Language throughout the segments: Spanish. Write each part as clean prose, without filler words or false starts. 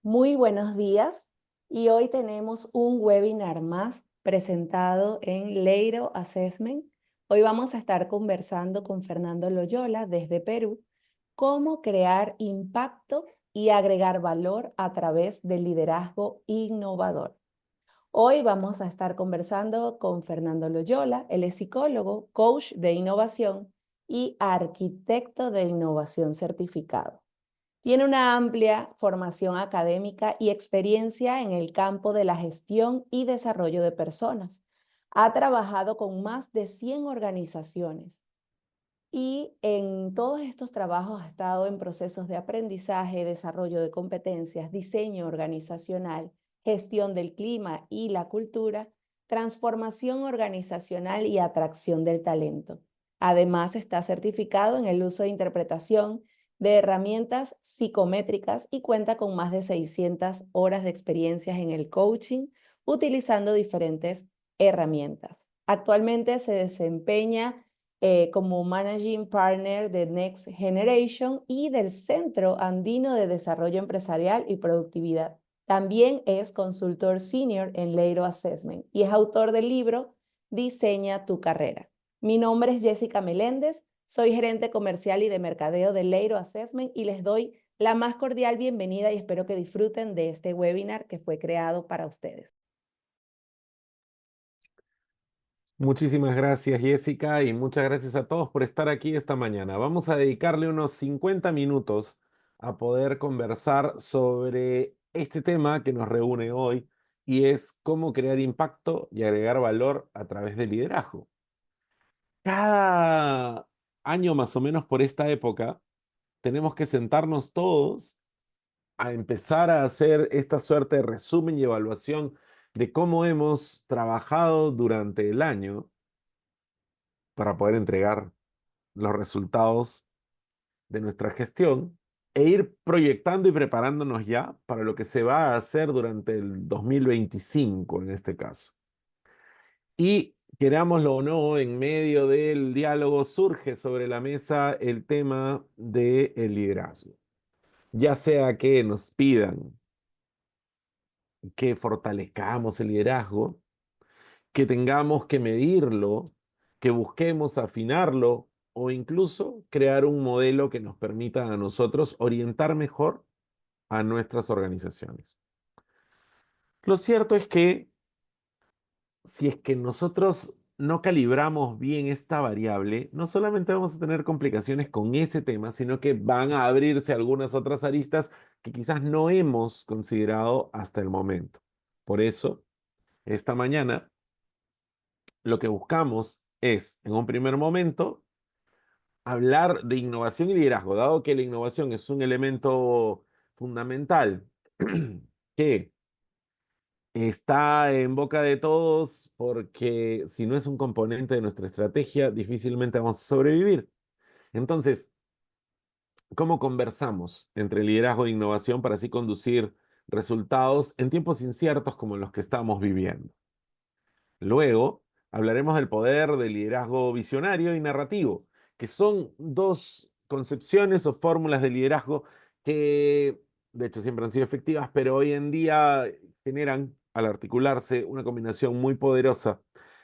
Muy buenos días y hoy tenemos un webinar más presentado en Leiro Assessment. Hoy vamos a estar conversando con Fernando Loyola desde Perú, cómo crear impacto y agregar valor a través del liderazgo innovador. Hoy vamos a estar conversando con Fernando Loyola. Él es psicólogo, coach de innovación y arquitecto de innovación certificado. Tiene una amplia formación académica y experiencia en el campo de la gestión y desarrollo de personas. Ha trabajado con más de 100 organizaciones y en todos estos trabajos ha estado en procesos de aprendizaje, desarrollo de competencias, diseño organizacional, gestión del clima y la cultura, transformación organizacional y atracción del talento. Además, está certificado en el uso e interpretación de herramientas psicométricas y cuenta con más de 600 horas de experiencias en el coaching utilizando diferentes herramientas. Actualmente se desempeña como Managing Partner de Next Generation y del Centro Andino de Desarrollo Empresarial y Productividad. También es consultor senior en Leiro Assessment y es autor del libro Diseña tu carrera. Mi nombre es Jessica Meléndez, soy gerente comercial y de mercadeo de Leiro Assessment y les doy la más cordial bienvenida y espero que disfruten de este webinar que fue creado para ustedes. Muchísimas gracias, Jessica, y muchas gracias a todos por estar aquí esta mañana. Vamos a dedicarle unos 50 minutos a poder conversar sobre este tema que nos reúne hoy y es cómo crear impacto y agregar valor a través del liderazgo. Cada año más o menos por esta época tenemos que sentarnos todos a empezar a hacer esta suerte de resumen y evaluación de cómo hemos trabajado durante el año para poder entregar los resultados de nuestra gestión e ir proyectando y preparándonos ya para lo que se va a hacer durante el 2025 en este caso. Y querámoslo o no, en medio del diálogo surge sobre la mesa el tema del liderazgo. Ya sea que nos pidan que fortalezcamos el liderazgo, que tengamos que medirlo, que busquemos afinarlo o incluso crear un modelo que nos permita a nosotros orientar mejor a nuestras organizaciones. Lo cierto es que si es que nosotros no calibramos bien esta variable, no solamente vamos a tener complicaciones con ese tema, sino que van a abrirse algunas otras aristas que quizás no hemos considerado hasta el momento. Por eso, esta mañana lo que buscamos es, en un primer momento, hablar de innovación y liderazgo, dado que la innovación es un elemento fundamental que está en boca de todos porque si no es un componente de nuestra estrategia, difícilmente vamos a sobrevivir. Entonces, ¿cómo conversamos entre liderazgo e innovación para así conducir resultados en tiempos inciertos como los que estamos viviendo? Luego, hablaremos del poder del liderazgo visionario y narrativo, que son dos concepciones o fórmulas de liderazgo que, de hecho, siempre han sido efectivas, pero hoy en día generan, al articularse, una combinación muy poderosa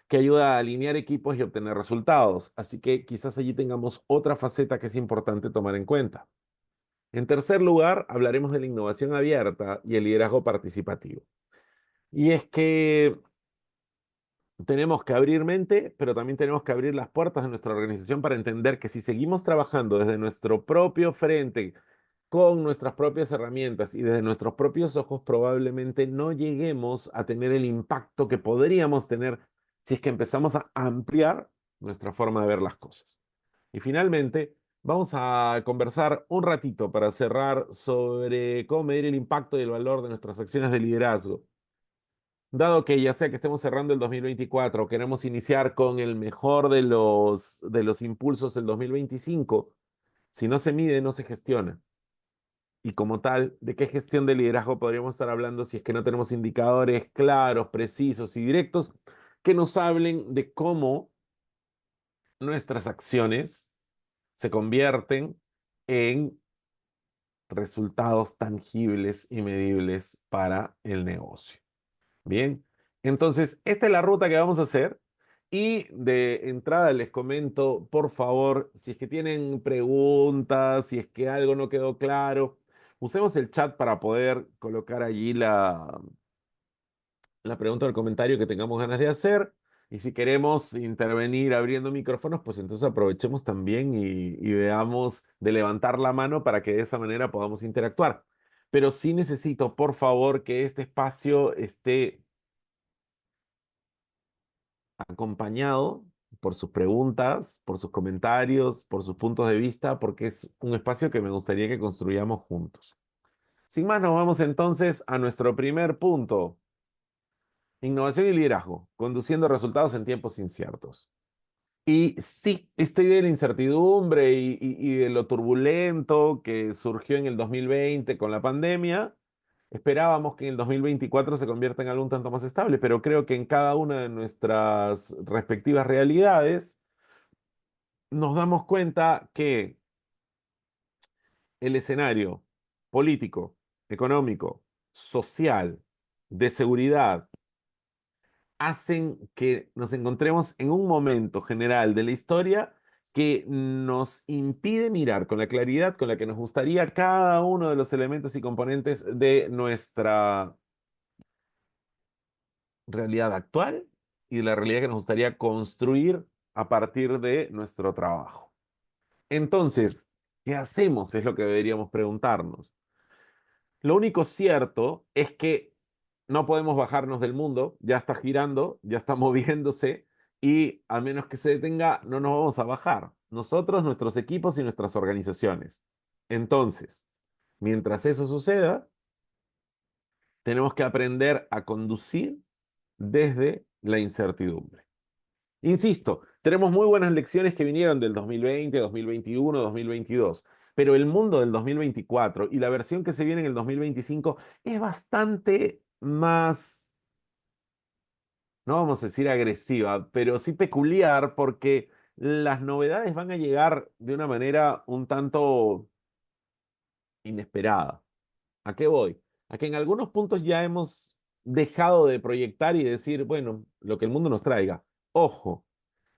que ayuda a alinear equipos y obtener resultados. Así que quizás allí tengamos otra faceta que es importante tomar en cuenta. En tercer lugar, hablaremos de la innovación abierta y el liderazgo participativo. Y es que tenemos que abrir mente, pero también tenemos que abrir las puertas de nuestra organización para entender que si seguimos trabajando desde nuestro propio frente, con nuestras propias herramientas y desde nuestros propios ojos, probablemente no lleguemos a tener el impacto que podríamos tener si es que empezamos a ampliar nuestra forma de ver las cosas. Y finalmente, vamos a conversar un ratito para cerrar sobre cómo medir el impacto y el valor de nuestras acciones de liderazgo. Dado que ya sea que estemos cerrando el 2024 o queremos iniciar con el mejor de los impulsos del 2025, si no se mide, no se gestiona. Y como tal, ¿de qué gestión de liderazgo podríamos estar hablando si es que no tenemos indicadores claros, precisos y directos que nos hablen de cómo nuestras acciones se convierten en resultados tangibles y medibles para el negocio. Bien, entonces esta es la ruta que vamos a hacer. Y de entrada les comento, por favor, si es que tienen preguntas, si es que algo no quedó claro, usemos el chat para poder colocar allí la pregunta o el comentario que tengamos ganas de hacer. Y si queremos intervenir abriendo micrófonos, pues entonces aprovechemos también y veamos de levantar la mano para que de esa manera podamos interactuar. Pero sí necesito, por favor, que este espacio esté acompañado por sus preguntas, por sus comentarios, por sus puntos de vista, porque es un espacio que me gustaría que construyamos juntos. Sin más, nos vamos entonces a nuestro primer punto. Innovación y liderazgo, conduciendo resultados en tiempos inciertos. Y sí, esta idea de la incertidumbre y de lo turbulento que surgió en el 2020 con la pandemia, esperábamos que en el 2024 se convierta en algo un tanto más estable, pero creo que en cada una de nuestras respectivas realidades nos damos cuenta que el escenario político, económico, social, de seguridad, hacen que nos encontremos en un momento general de la historia que nos impide mirar con la claridad con la que nos gustaría cada uno de los elementos y componentes de nuestra realidad actual y de la realidad que nos gustaría construir a partir de nuestro trabajo. Entonces, ¿qué hacemos? Es lo que deberíamos preguntarnos. Lo único cierto es que no podemos bajarnos del mundo, ya está girando, ya está moviéndose y a menos que se detenga, no nos vamos a bajar. Nosotros, nuestros equipos y nuestras organizaciones. Entonces, mientras eso suceda, tenemos que aprender a conducir desde la incertidumbre. Insisto, tenemos muy buenas lecciones que vinieron del 2020, 2021, 2022, pero el mundo del 2024 y la versión que se viene en el 2025 es bastante más, no vamos a decir agresiva, pero sí peculiar porque las novedades van a llegar de una manera un tanto inesperada. ¿A qué voy? A que en algunos puntos ya hemos dejado de proyectar y decir, bueno, lo que el mundo nos traiga. Ojo.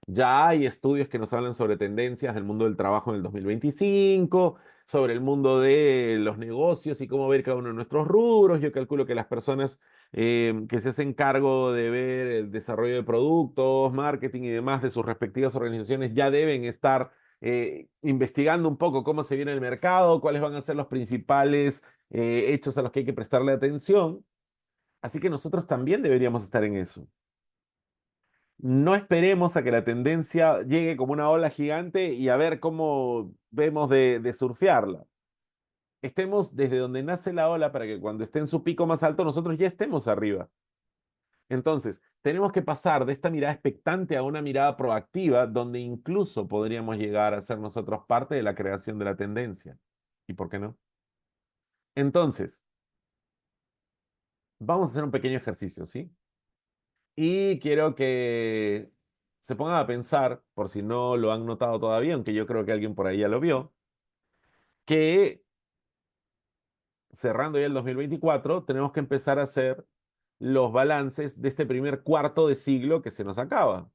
Ya hay estudios que nos hablan sobre tendencias del mundo del trabajo en el 2025, sobre el mundo de los negocios y cómo ver cada uno de nuestros rubros. Yo calculo que las personas que se hacen cargo de ver el desarrollo de productos, marketing y demás de sus respectivas organizaciones ya deben estar investigando un poco cómo se viene el mercado, cuáles van a ser los principales hechos a los que hay que prestarle atención. Así que nosotros también deberíamos estar en eso. No esperemos a que la tendencia llegue como una ola gigante y a ver cómo vemos de surfearla. Estemos desde donde nace la ola para que cuando esté en su pico más alto nosotros ya estemos arriba. Entonces, tenemos que pasar de esta mirada expectante a una mirada proactiva donde incluso podríamos llegar a ser nosotros parte de la creación de la tendencia. ¿Y por qué no? Entonces, vamos a hacer un pequeño ejercicio, ¿sí? Y quiero que se pongan a pensar, por si no lo han notado todavía, aunque yo creo que alguien por ahí ya lo vio, que cerrando ya el 2024 tenemos que empezar a hacer los balances de este primer cuarto de siglo que se nos acaba.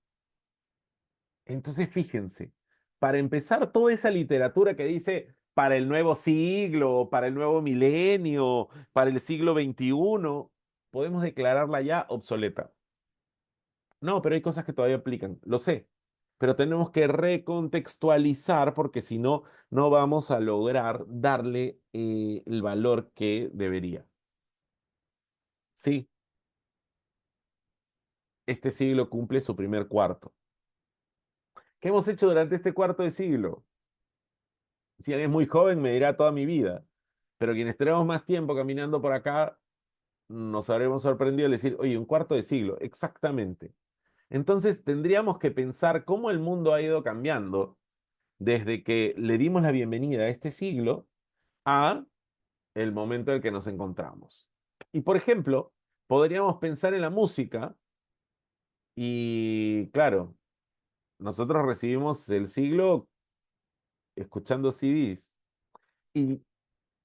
Entonces, fíjense, para empezar toda esa literatura que dice para el nuevo siglo, para el nuevo milenio, para el siglo XXI, podemos declararla ya obsoleta. No, pero hay cosas que todavía aplican, lo sé, pero tenemos que recontextualizar porque si no, no vamos a lograr darle el valor que debería. Sí, este siglo cumple su primer cuarto. ¿Qué hemos hecho durante este cuarto de siglo? Si alguien es muy joven, me dirá toda mi vida, pero quienes tenemos más tiempo caminando por acá, nos habremos sorprendido al decir, oye, un cuarto de siglo, exactamente. Entonces tendríamos que pensar cómo el mundo ha ido cambiando desde que le dimos la bienvenida a este siglo a el momento en el que nos encontramos. Y por ejemplo, podríamos pensar en la música y claro, nosotros recibimos el siglo escuchando CDs y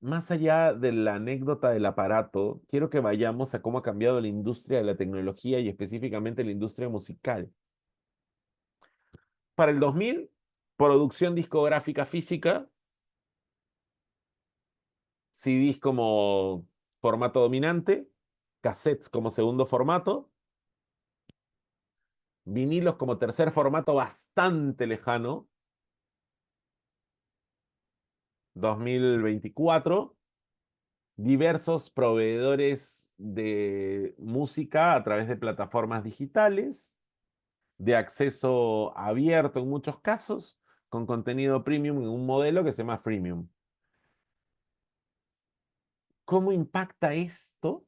más allá de la anécdota del aparato, quiero que vayamos a cómo ha cambiado la industria de la tecnología y específicamente la industria musical. Para el 2000, producción discográfica física, CDs como formato dominante, cassettes como segundo formato, vinilos como tercer formato bastante lejano, 2024, diversos proveedores de música a través de plataformas digitales, de acceso abierto en muchos casos, con contenido premium en un modelo que se llama freemium. ¿Cómo impacta esto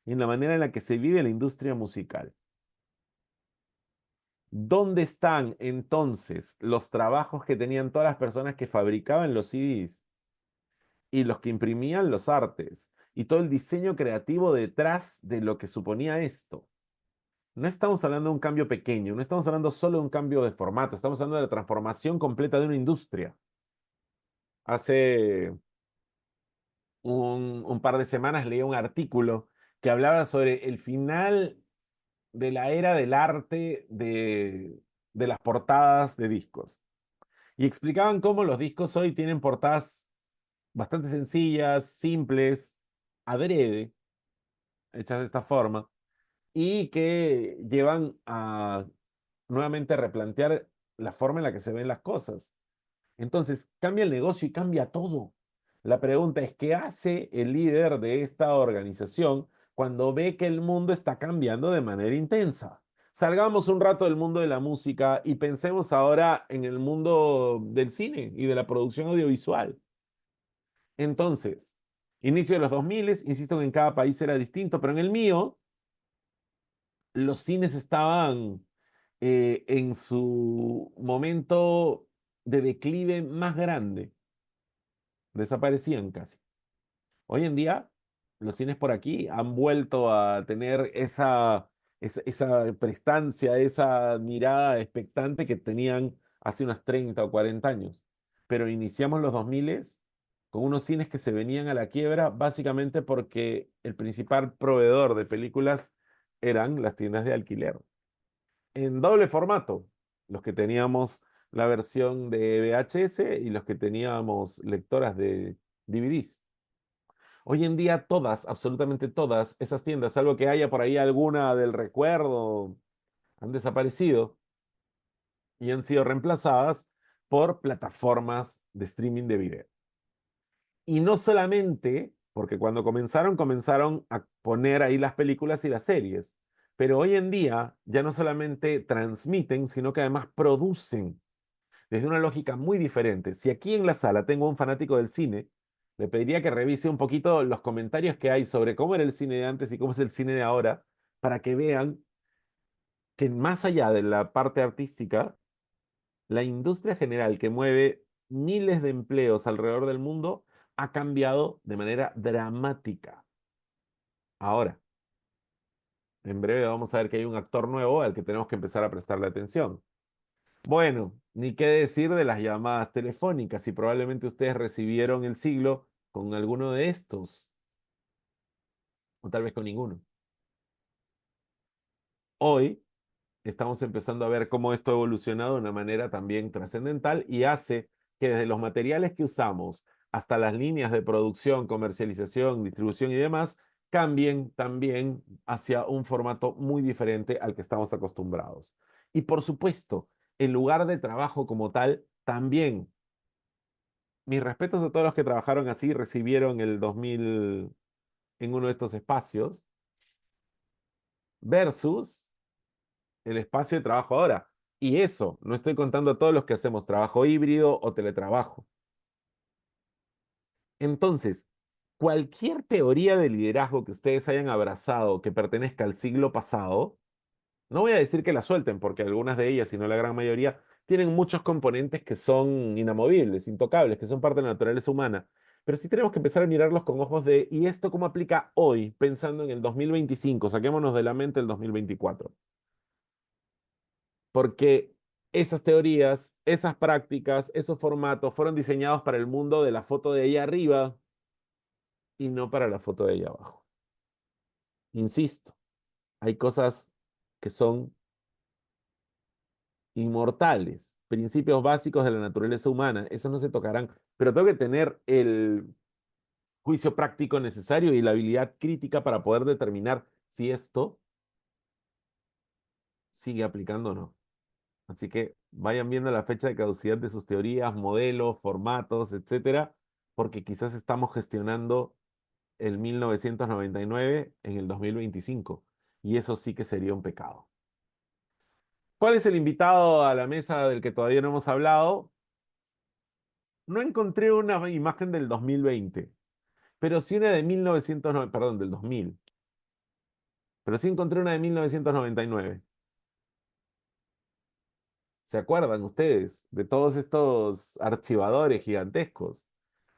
en la manera en la que se vive la industria musical? ¿Dónde están entonces los trabajos que tenían todas las personas que fabricaban los CDs y los que imprimían los artes y todo el diseño creativo detrás de lo que suponía esto? No estamos hablando de un cambio pequeño, no estamos hablando solo de un cambio de formato, estamos hablando de la transformación completa de una industria. Hace un par de semanas leí un artículo que hablaba sobre el final de la era del arte de las portadas de discos. Y explicaban cómo los discos hoy tienen portadas bastante sencillas, simples, adrede, hechas de esta forma, y que llevan a nuevamente replantear la forma en la que se ven las cosas. Entonces, cambia el negocio y cambia todo. La pregunta es, ¿qué hace el líder de esta organización cuando ve que el mundo está cambiando de manera intensa? Salgamos un rato del mundo de la música y pensemos ahora en el mundo del cine y de la producción audiovisual. Entonces, inicio de los 2000, insisto que en cada país era distinto, pero en el mío, los cines estaban en su momento de declive más grande, desaparecían casi. Hoy en día, los cines por aquí han vuelto a tener esa prestancia, esa mirada expectante que tenían hace unos 30 o 40 años. Pero iniciamos los 2000 con unos cines que se venían a la quiebra básicamente porque el principal proveedor de películas eran las tiendas de alquiler en doble formato, los que teníamos la versión de VHS y los que teníamos lectoras de DVDs. Hoy en día todas, absolutamente todas esas tiendas, salvo que haya por ahí alguna del recuerdo, han desaparecido y han sido reemplazadas por plataformas de streaming de video. Y no solamente, porque cuando comenzaron a poner ahí las películas y las series, pero hoy en día ya no solamente transmiten, sino que además producen desde una lógica muy diferente. Si aquí en la sala tengo un fanático del cine, le pediría que revise un poquito los comentarios que hay sobre cómo era el cine de antes y cómo es el cine de ahora, para que vean que más allá de la parte artística, la industria general que mueve miles de empleos alrededor del mundo ha cambiado de manera dramática. Ahora, en breve vamos a ver que hay un actor nuevo al que tenemos que empezar a prestarle atención. Bueno, ni qué decir de las llamadas telefónicas, y probablemente ustedes recibieron el siglo con alguno de estos, o tal vez con ninguno. Hoy estamos empezando a ver cómo esto ha evolucionado de una manera también trascendental y hace que desde los materiales que usamos hasta las líneas de producción, comercialización, distribución y demás, cambien también hacia un formato muy diferente al que estamos acostumbrados. Y por supuesto, el lugar de trabajo como tal también. Mis respetos a todos los que trabajaron así, recibieron el 2000 en uno de estos espacios, versus el espacio de trabajo ahora. Y eso, no estoy contando a todos los que hacemos trabajo híbrido o teletrabajo. Entonces, cualquier teoría de liderazgo que ustedes hayan abrazado que pertenezca al siglo pasado, no voy a decir que la suelten, porque algunas de ellas, si no la gran mayoría, tienen muchos componentes que son inamovibles, intocables, que son parte de la naturaleza humana. Pero sí tenemos que empezar a mirarlos con ojos de, ¿y esto cómo aplica hoy, pensando en el 2025? Saquémonos de la mente el 2024. Porque esas teorías, esas prácticas, esos formatos fueron diseñados para el mundo de la foto de ahí arriba, y no para la foto de ahí abajo. Insisto, hay cosas que son inmortales, principios básicos de la naturaleza humana, esos no se tocarán, pero tengo que tener el juicio práctico necesario y la habilidad crítica para poder determinar si esto sigue aplicando o no. Así que vayan viendo la fecha de caducidad de sus teorías, modelos, formatos, etcétera, porque quizás estamos gestionando el 1999 en el 2025 y eso sí que sería un pecado. ¿Cuál es el invitado a la mesa del que todavía no hemos hablado? No encontré una imagen del 2020, pero sí una de 1990, perdón, del 2000, pero sí encontré una de 1999. ¿Se acuerdan ustedes de todos estos archivadores gigantescos?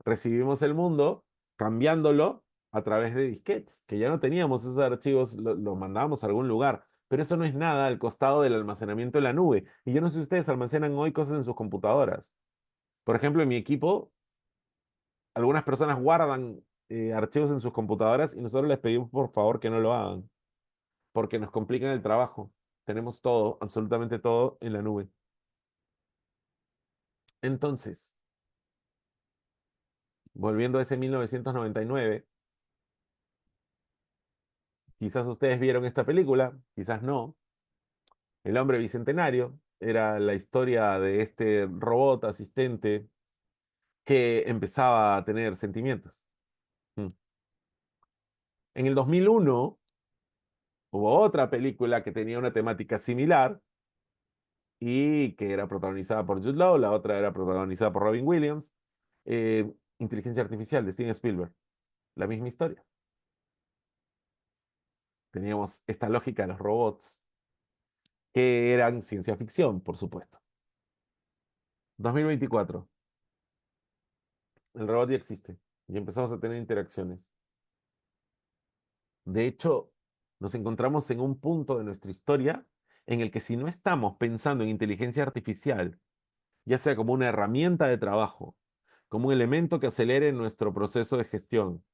Recibimos el mundo cambiándolo a través de disquetes, que ya no teníamos esos archivos, los mandábamos a algún lugar, pero eso no es nada al costado del almacenamiento en la nube. Y yo no sé si ustedes almacenan hoy cosas en sus computadoras. Por ejemplo, en mi equipo, algunas personas guardan archivos en sus computadoras y nosotros les pedimos por favor que no lo hagan, porque nos complican el trabajo. Tenemos todo, absolutamente todo en la nube. Entonces, volviendo a ese 1999, quizás ustedes vieron esta película, quizás no. El hombre bicentenario era la historia de este robot asistente que empezaba a tener sentimientos. Mm. En el 2001 hubo otra película que tenía una temática similar y que era protagonizada por Jude Law, la otra era protagonizada por Robin Williams. Inteligencia Artificial de Steven Spielberg, la misma historia. Teníamos esta lógica de los robots que eran ciencia ficción, por supuesto. 2024, el robot ya existe y empezamos a tener interacciones. De hecho, nos encontramos en un punto de nuestra historia en el que si no estamos pensando en inteligencia artificial, ya sea como una herramienta de trabajo, como un elemento que acelere nuestro proceso de gestión,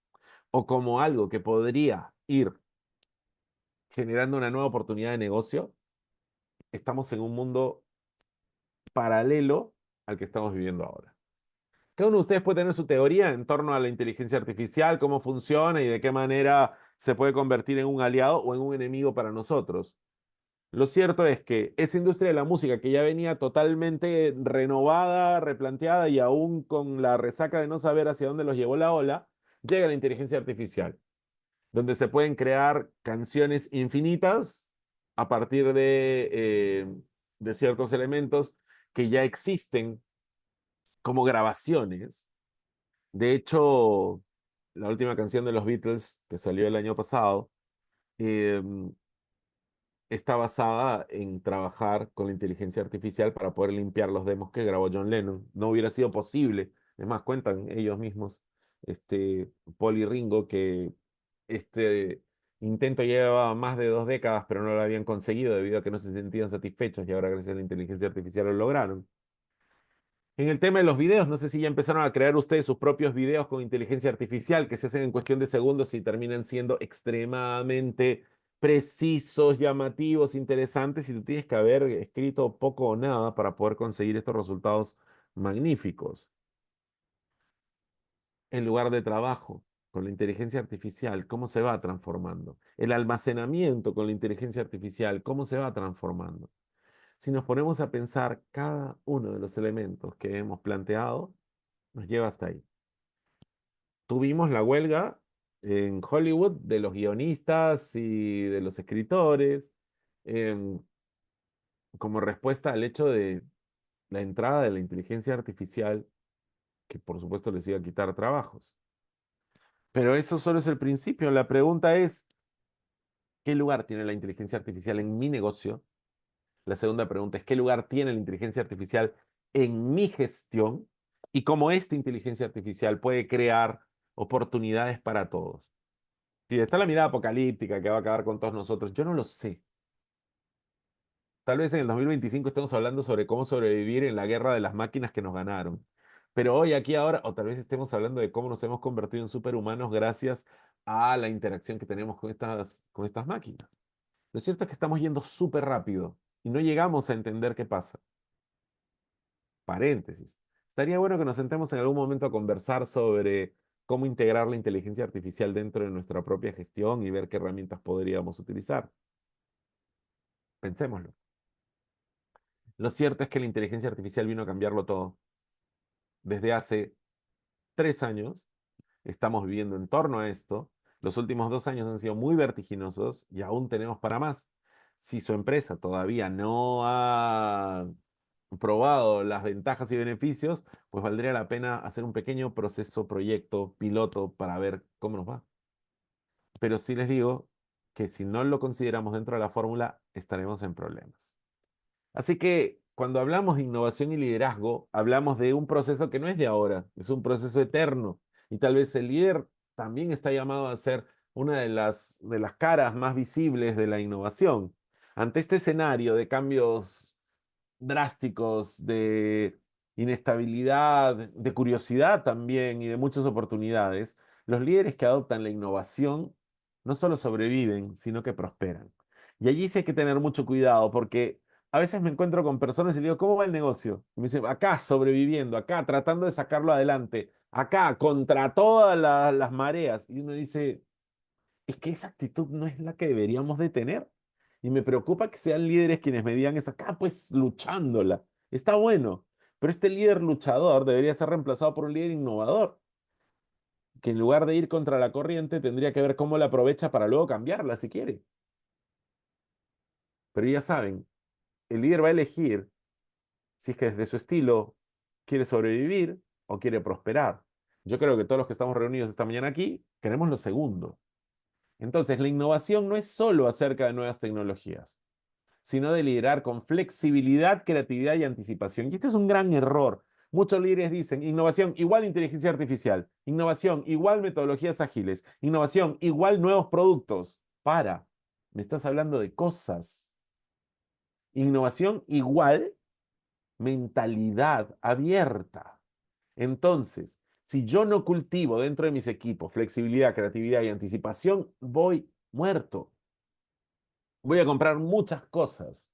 o como algo que podría ir generando una nueva oportunidad de negocio, estamos en un mundo paralelo al que estamos viviendo ahora. Cada uno de ustedes puede tener su teoría en torno a la inteligencia artificial, cómo funciona y de qué manera se puede convertir en un aliado o en un enemigo para nosotros. Lo cierto es que esa industria de la música que ya venía totalmente renovada, replanteada y aún con la resaca de no saber hacia dónde los llevó la ola, llega la inteligencia artificial, donde se pueden crear canciones infinitas a partir de ciertos elementos que ya existen como grabaciones. De hecho, la última canción de los Beatles, que salió el año pasado, eh, está basada en trabajar con la inteligencia artificial para poder limpiar los demos que grabó John Lennon. No hubiera sido posible. Es más, cuentan ellos mismos, Paul y Ringo, que este intento llevaba más de 2 décadas, pero no lo habían conseguido debido a que no se sentían satisfechos y ahora gracias a la inteligencia artificial lo lograron. En el tema de los videos, no sé si ya empezaron a crear ustedes sus propios videos con inteligencia artificial que se hacen en cuestión de segundos y terminan siendo extremadamente precisos, llamativos, interesantes y tú tienes que haber escrito poco o nada para poder conseguir estos resultados magníficos. El lugar de trabajo con la inteligencia artificial, ¿cómo se va transformando? El almacenamiento con la inteligencia artificial, ¿cómo se va transformando? Si nos ponemos a pensar cada uno de los elementos que hemos planteado, nos lleva hasta ahí. Tuvimos la huelga en Hollywood de los guionistas y de los escritores, em, como respuesta al hecho de la entrada de la inteligencia artificial, que por supuesto les iba a quitar trabajos. Pero eso solo es el principio. La pregunta es, ¿qué lugar tiene la inteligencia artificial en mi negocio? La segunda pregunta es, ¿qué lugar tiene la inteligencia artificial en mi gestión? Y cómo esta inteligencia artificial puede crear oportunidades para todos. Si está la mirada apocalíptica que va a acabar con todos nosotros, yo no lo sé. Tal vez en el 2025 estemos hablando sobre cómo sobrevivir en la guerra de las máquinas que nos ganaron. Pero hoy, aquí, ahora, o tal vez estemos hablando de cómo nos hemos convertido en superhumanos gracias a la interacción que tenemos con estas máquinas. Lo cierto es que estamos yendo súper rápido y no llegamos a entender qué pasa. Paréntesis. Estaría bueno que nos sentemos en algún momento a conversar sobre cómo integrar la inteligencia artificial dentro de nuestra propia gestión y ver qué herramientas podríamos utilizar. Pensémoslo. Lo cierto es que la inteligencia artificial vino a cambiarlo todo. Desde hace 3 años estamos viviendo en torno a esto. Los últimos 2 años han sido muy vertiginosos y aún tenemos para más. Si su empresa todavía no ha probado las ventajas y beneficios, pues valdría la pena hacer un pequeño proceso, proyecto, piloto para ver cómo nos va. Pero sí les digo que si no lo consideramos dentro de la fórmula, estaremos en problemas. Así que cuando hablamos de innovación y liderazgo, hablamos de un proceso que no es de ahora, es un proceso eterno. Y tal vez el líder también está llamado a ser una de las caras más visibles de la innovación. Ante este escenario de cambios drásticos, de inestabilidad, de curiosidad también y de muchas oportunidades, los líderes que adoptan la innovación no solo sobreviven, sino que prosperan. Y allí sí hay que tener mucho cuidado porque a veces me encuentro con personas y le digo, ¿cómo va el negocio? Y me dicen, acá sobreviviendo, acá tratando de sacarlo adelante, acá contra todas las mareas. Y uno dice, es que esa actitud no es la que deberíamos de tener. Y me preocupa que sean líderes quienes me digan es acá, pues luchándola. Está bueno, pero este líder luchador debería ser reemplazado por un líder innovador, que en lugar de ir contra la corriente tendría que ver cómo la aprovecha para luego cambiarla si quiere. Pero ya saben, el líder va a elegir si es que desde su estilo quiere sobrevivir o quiere prosperar. Yo creo que todos los que estamos reunidos esta mañana aquí queremos lo segundo. Entonces, la innovación no es solo acerca de nuevas tecnologías, sino de liderar con flexibilidad, creatividad y anticipación. Y este es un gran error. Muchos líderes dicen, innovación igual inteligencia artificial, innovación igual metodologías ágiles, innovación igual nuevos productos. Me estás hablando de cosas. Innovación igual mentalidad abierta. Entonces, si yo no cultivo dentro de mis equipos flexibilidad, creatividad y anticipación, voy muerto. Voy a comprar muchas cosas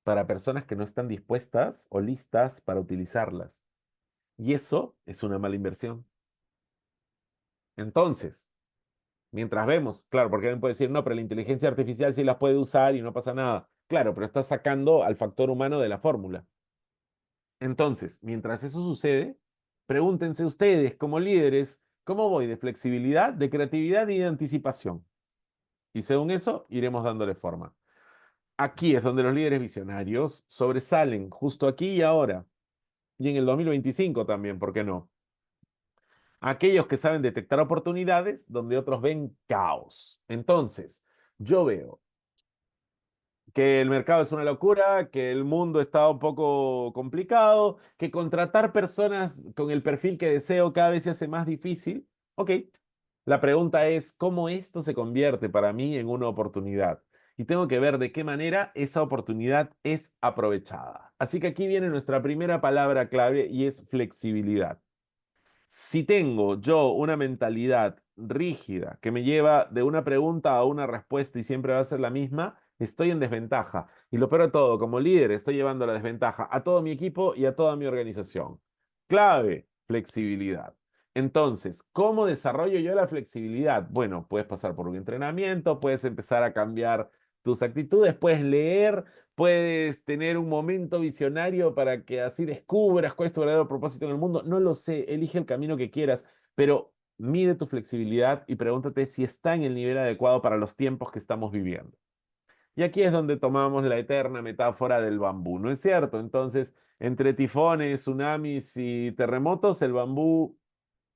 para personas que no están dispuestas o listas para utilizarlas. Y eso es una mala inversión. Entonces, mientras vemos, claro, porque alguien puede decir, no, pero la inteligencia artificial sí las puede usar y no pasa nada. Claro, pero está sacando al factor humano de la fórmula. Entonces, mientras eso sucede, pregúntense ustedes como líderes, ¿cómo voy de flexibilidad, de creatividad y de anticipación? Y según eso, iremos dándole forma. Aquí es donde los líderes visionarios sobresalen, justo aquí y ahora. Y en el 2025 también, ¿por qué no? Aquellos que saben detectar oportunidades donde otros ven caos. Entonces, yo veo que el mercado es una locura, que el mundo está un poco complicado, que contratar personas con el perfil que deseo cada vez se hace más difícil. Ok, la pregunta es, ¿cómo esto se convierte para mí en una oportunidad? Y tengo que ver de qué manera esa oportunidad es aprovechada. Así que aquí viene nuestra primera palabra clave y es flexibilidad. Si tengo yo una mentalidad rígida que me lleva de una pregunta a una respuesta y siempre va a ser la misma, estoy en desventaja. Y lo peor de todo, como líder, estoy llevando la desventaja a todo mi equipo y a toda mi organización. Clave, flexibilidad. Entonces, ¿cómo desarrollo yo la flexibilidad? Bueno, puedes pasar por un entrenamiento, puedes empezar a cambiar tus actitudes, puedes leer, puedes tener un momento visionario para que así descubras cuál es tu verdadero propósito en el mundo. No lo sé, elige el camino que quieras, pero mide tu flexibilidad y pregúntate si está en el nivel adecuado para los tiempos que estamos viviendo. Y aquí es donde tomamos la eterna metáfora del bambú, ¿no es cierto? Entonces, entre tifones, tsunamis y terremotos, el bambú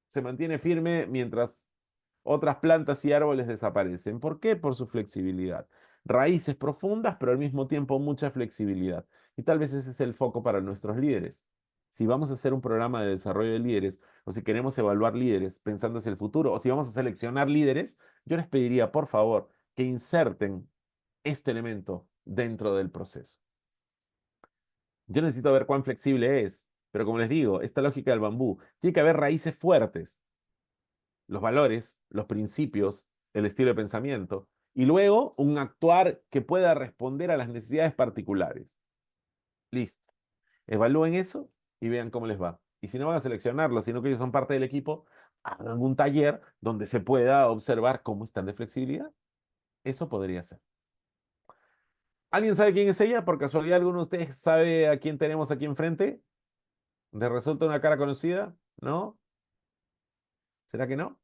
se mantiene firme mientras otras plantas y árboles desaparecen. ¿Por qué? Por su flexibilidad. Raíces profundas, pero al mismo tiempo mucha flexibilidad. Y tal vez ese es el foco para nuestros líderes. Si vamos a hacer un programa de desarrollo de líderes, o si queremos evaluar líderes pensando hacia el futuro, o si vamos a seleccionar líderes, yo les pediría, por favor, que inserten este elemento dentro del proceso. Yo necesito ver cuán flexible es, pero como les digo, esta lógica del bambú, tiene que haber raíces fuertes, los valores, los principios, el estilo de pensamiento, y luego un actuar que pueda responder a las necesidades particulares. Listo. Evalúen eso y vean cómo les va. Y si no van a seleccionarlo, sino que ellos son parte del equipo, hagan un taller donde se pueda observar cómo están de flexibilidad. Eso podría ser. ¿Alguien sabe quién es ella? ¿Por casualidad alguno de ustedes sabe a quién tenemos aquí enfrente? ¿Le resulta una cara conocida? ¿No? ¿Será que no?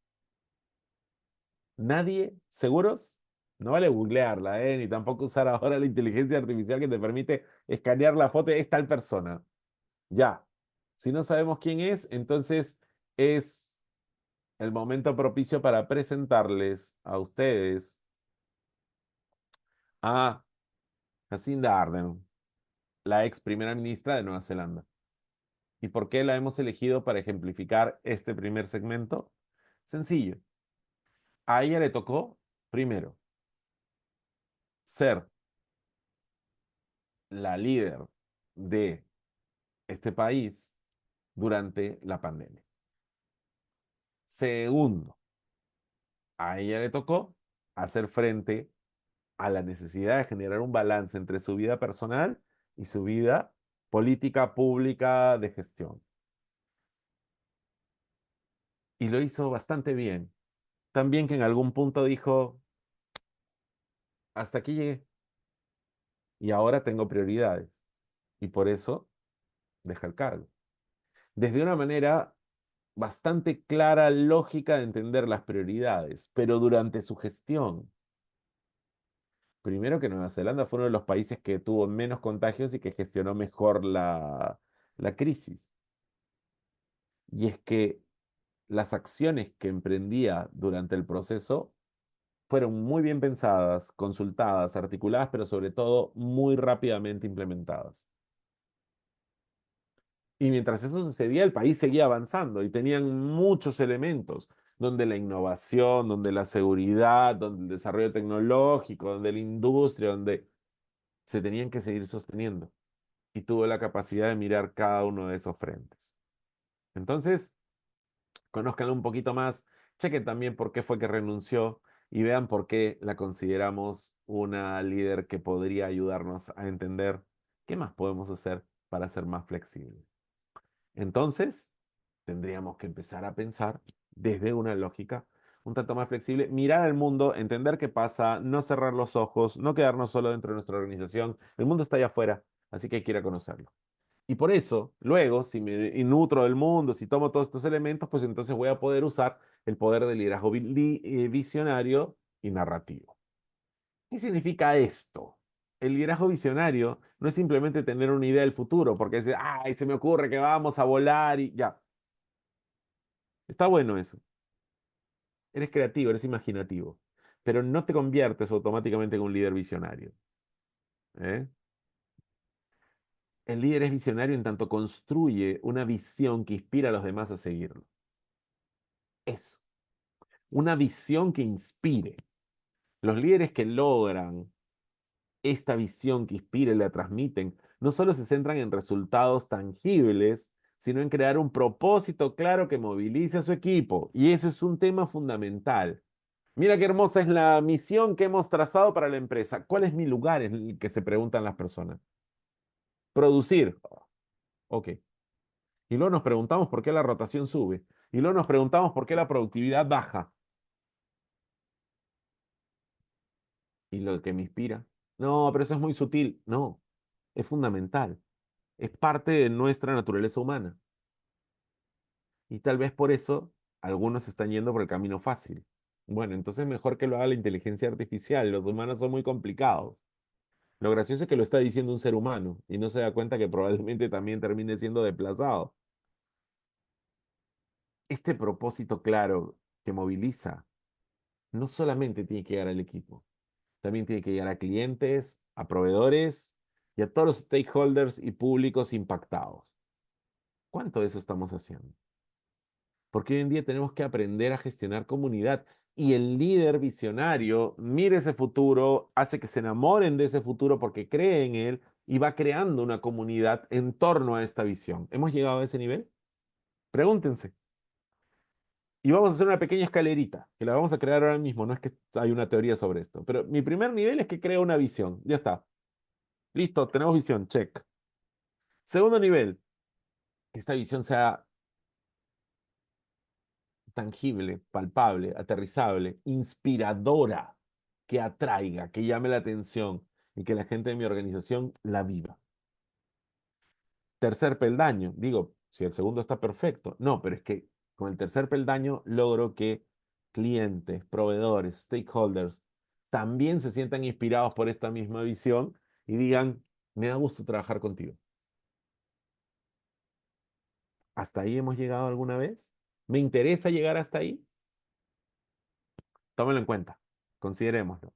¿Nadie? ¿Seguros? No vale googlearla, ¿eh? Ni tampoco usar ahora la inteligencia artificial que te permite escanear la foto. Es tal persona. Ya. Si no sabemos quién es, entonces es el momento propicio para presentarles a ustedes a Jacinda Ardern, la ex primera ministra de Nueva Zelanda. ¿Y por qué la hemos elegido para ejemplificar este primer segmento? Sencillo. A ella le tocó, primero, ser la líder de este país durante la pandemia. Segundo, a ella le tocó hacer frente a la necesidad de generar un balance entre su vida personal y su vida política pública de gestión. Y lo hizo bastante bien. También que en algún punto dijo, hasta aquí llegué y ahora tengo prioridades. Y por eso deja el cargo. Desde una manera bastante clara, lógica de entender las prioridades, pero durante su gestión. Primero que Nueva Zelanda fue uno de los países que tuvo menos contagios y que gestionó mejor la crisis. Y es que las acciones que emprendía durante el proceso fueron muy bien pensadas, consultadas, articuladas, pero sobre todo muy rápidamente implementadas. Y mientras eso sucedía, el país seguía avanzando y tenían muchos elementos, donde la innovación, donde la seguridad, donde el desarrollo tecnológico, donde la industria, donde se tenían que seguir sosteniendo. Y tuvo la capacidad de mirar cada uno de esos frentes. Entonces, conózcanlo un poquito más, chequen también por qué fue que renunció y vean por qué la consideramos una líder que podría ayudarnos a entender qué más podemos hacer para ser más flexibles. Entonces, tendríamos que empezar a pensar desde una lógica un tanto más flexible, mirar al mundo, entender qué pasa, no cerrar los ojos, no quedarnos solo dentro de nuestra organización. El mundo está allá afuera, así que hay que ir a conocerlo. Y por eso, luego, si me nutro del mundo, si tomo todos estos elementos, pues entonces voy a poder usar el poder del liderazgo visionario y narrativo. ¿Qué significa esto? El liderazgo visionario no es simplemente tener una idea del futuro, porque es, ay, se me ocurre que vamos a volar y ya. Está bueno eso. Eres creativo, eres imaginativo, pero no te conviertes automáticamente en un líder visionario. ¿Eh? El líder es visionario en tanto construye una visión que inspira a los demás a seguirlo. Eso, una visión que inspire. Los líderes que logran esta visión que inspira y la transmiten, no solo se centran en resultados tangibles, sino en crear un propósito claro que movilice a su equipo. Y eso es un tema fundamental. Mira qué hermosa es la misión que hemos trazado para la empresa. ¿Cuál es mi lugar en el que se preguntan las personas? Producir. Ok. Y luego nos preguntamos por qué la rotación sube. Y luego nos preguntamos por qué la productividad baja. Y lo que me inspira. No, pero eso es muy sutil. No, es fundamental. Es parte de nuestra naturaleza humana. Y tal vez por eso algunos están yendo por el camino fácil. Bueno, entonces mejor que lo haga la inteligencia artificial. Los humanos son muy complicados. Lo gracioso es que lo está diciendo un ser humano y no se da cuenta que probablemente también termine siendo desplazado. Este propósito claro que moviliza no solamente tiene que llegar al equipo, también tiene que llegar a clientes, a proveedores y a todos los stakeholders y públicos impactados. ¿Cuánto de eso estamos haciendo? Porque hoy en día tenemos que aprender a gestionar comunidad y el líder visionario mira ese futuro, hace que se enamoren de ese futuro porque cree en él y va creando una comunidad en torno a esta visión. ¿Hemos llegado a ese nivel? Pregúntense. Y vamos a hacer una pequeña escalerita, que la vamos a crear ahora mismo. No es que hay una teoría sobre esto, pero mi primer nivel es que creo una visión. Ya está. Listo, tenemos visión. Check. Segundo nivel, que esta visión sea tangible, palpable, aterrizable, inspiradora, que atraiga, que llame la atención y que la gente de mi organización la viva. Tercer peldaño, digo, si el segundo está perfecto, no, pero es que con el tercer peldaño logro que clientes, proveedores, stakeholders también se sientan inspirados por esta misma visión y digan, me da gusto trabajar contigo. ¿Hasta ahí hemos llegado alguna vez? ¿Me interesa llegar hasta ahí? Tómenlo en cuenta, considerémoslo.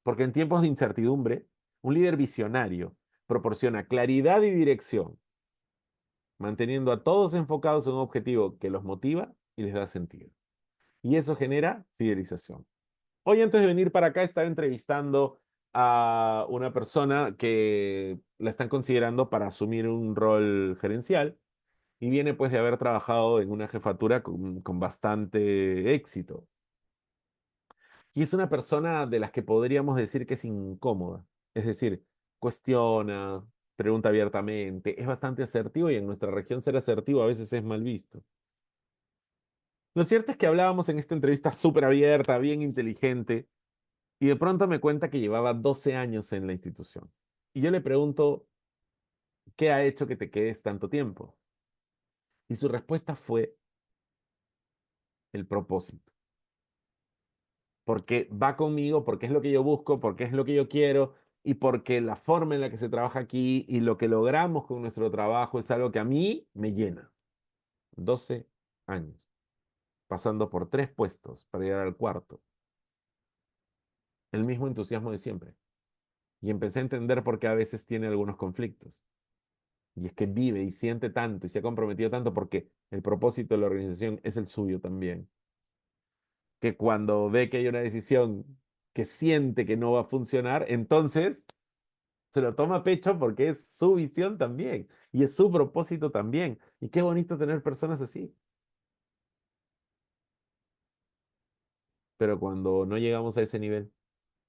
Porque en tiempos de incertidumbre, un líder visionario proporciona claridad y dirección, manteniendo a todos enfocados en un objetivo que los motiva y les da sentido. Y eso genera fidelización. Hoy antes de venir para acá estaba entrevistando a una persona que la están considerando para asumir un rol gerencial y viene pues de haber trabajado en una jefatura con bastante éxito. Y es una persona de las que podríamos decir que es incómoda. Es decir, cuestiona, pregunta abiertamente, es bastante asertivo y en nuestra región ser asertivo a veces es mal visto. Lo cierto es que hablábamos en esta entrevista súper abierta, bien inteligente, y de pronto me cuenta que llevaba 12 años en la institución. Y yo le pregunto, ¿qué ha hecho que te quedes tanto tiempo? Y su respuesta fue el propósito. Porque va conmigo, porque es lo que yo busco, porque es lo que yo quiero y porque la forma en la que se trabaja aquí y lo que logramos con nuestro trabajo es algo que a mí me llena. 12 años, pasando por 3 puestos para llegar al cuarto. El mismo entusiasmo de siempre. Y empecé a entender por qué a veces tiene algunos conflictos. Y es que vive y siente tanto y se ha comprometido tanto porque el propósito de la organización es el suyo también. Que cuando ve que hay una decisión que siente que no va a funcionar, entonces se lo toma a pecho porque es su visión también y es su propósito también. Y qué bonito tener personas así. Pero cuando no llegamos a ese nivel,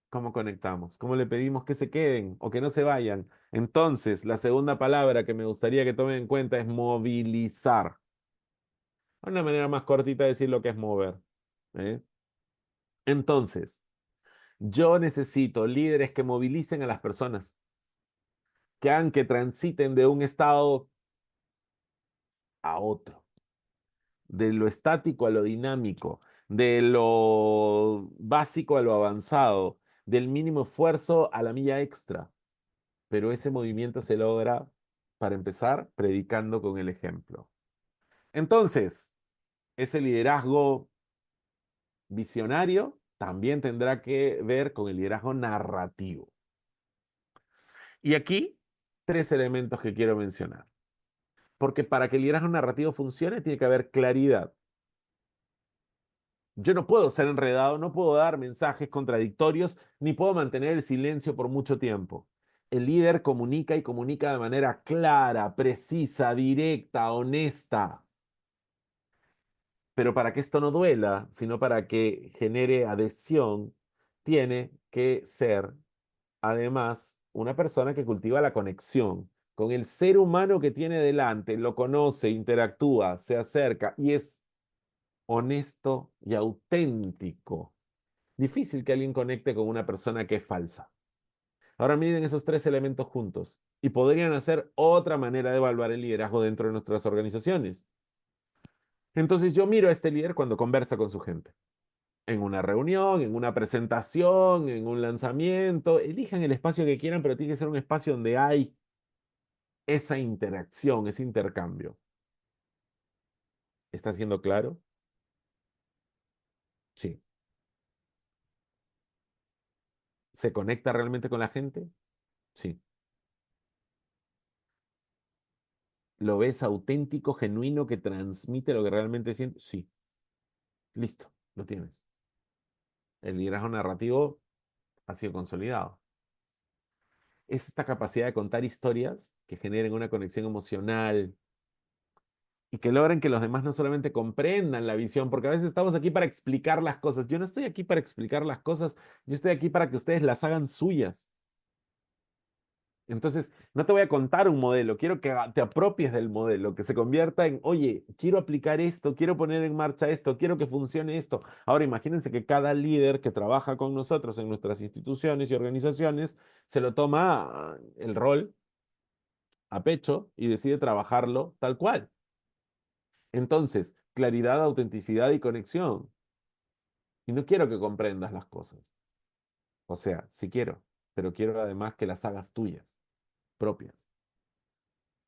¿cómo conectamos? ¿Cómo le pedimos que se queden o que no se vayan? Entonces, la segunda palabra que me gustaría que tomen en cuenta es movilizar. Una manera más cortita de decir lo que es mover. ¿Eh? Entonces, yo necesito líderes que movilicen a las personas, que hagan que transiten de un estado a otro, de lo estático a lo dinámico, de lo básico a lo avanzado, del mínimo esfuerzo a la milla extra. Pero ese movimiento se logra, para empezar, predicando con el ejemplo. Entonces, ese liderazgo visionario también tendrá que ver con el liderazgo narrativo. Y aquí, 3 elementos que quiero mencionar. Porque para que el liderazgo narrativo funcione, tiene que haber claridad. Yo no puedo ser enredado, no puedo dar mensajes contradictorios, ni puedo mantener el silencio por mucho tiempo. El líder comunica y comunica de manera clara, precisa, directa, honesta. Pero para que esto no duela, sino para que genere adhesión, tiene que ser, además, una persona que cultiva la conexión con el ser humano que tiene delante, lo conoce, interactúa, se acerca y es honesto y auténtico. Difícil que alguien conecte con una persona que es falsa. Ahora miren esos 3 elementos juntos y podrían hacer otra manera de evaluar el liderazgo dentro de nuestras organizaciones. Entonces yo miro a este líder cuando conversa con su gente. En una reunión, en una presentación, en un lanzamiento. Elijan el espacio que quieran, pero tiene que ser un espacio donde hay esa interacción, ese intercambio. ¿Está siendo claro? Sí. ¿Se conecta realmente con la gente? Sí. ¿Lo ves auténtico, genuino, que transmite lo que realmente siente? Sí. Listo, lo tienes. El liderazgo narrativo ha sido consolidado. es esta capacidad de contar historias que generen una conexión emocional y que logren que los demás no solamente comprendan la visión, porque a veces estamos aquí para explicar las cosas. Yo no estoy aquí para explicar las cosas, yo estoy aquí para que ustedes las hagan suyas. Entonces, no te voy a contar un modelo, quiero que te apropies del modelo, que se convierta en, oye, quiero aplicar esto, quiero poner en marcha esto, quiero que funcione esto. Ahora, imagínense que cada líder que trabaja con nosotros en nuestras instituciones y organizaciones se lo toma el rol a pecho y decide trabajarlo tal cual. Entonces, claridad, autenticidad y conexión. Y no quiero que comprendas las cosas. O sea, sí quiero, pero quiero además que las hagas tuyas, propias.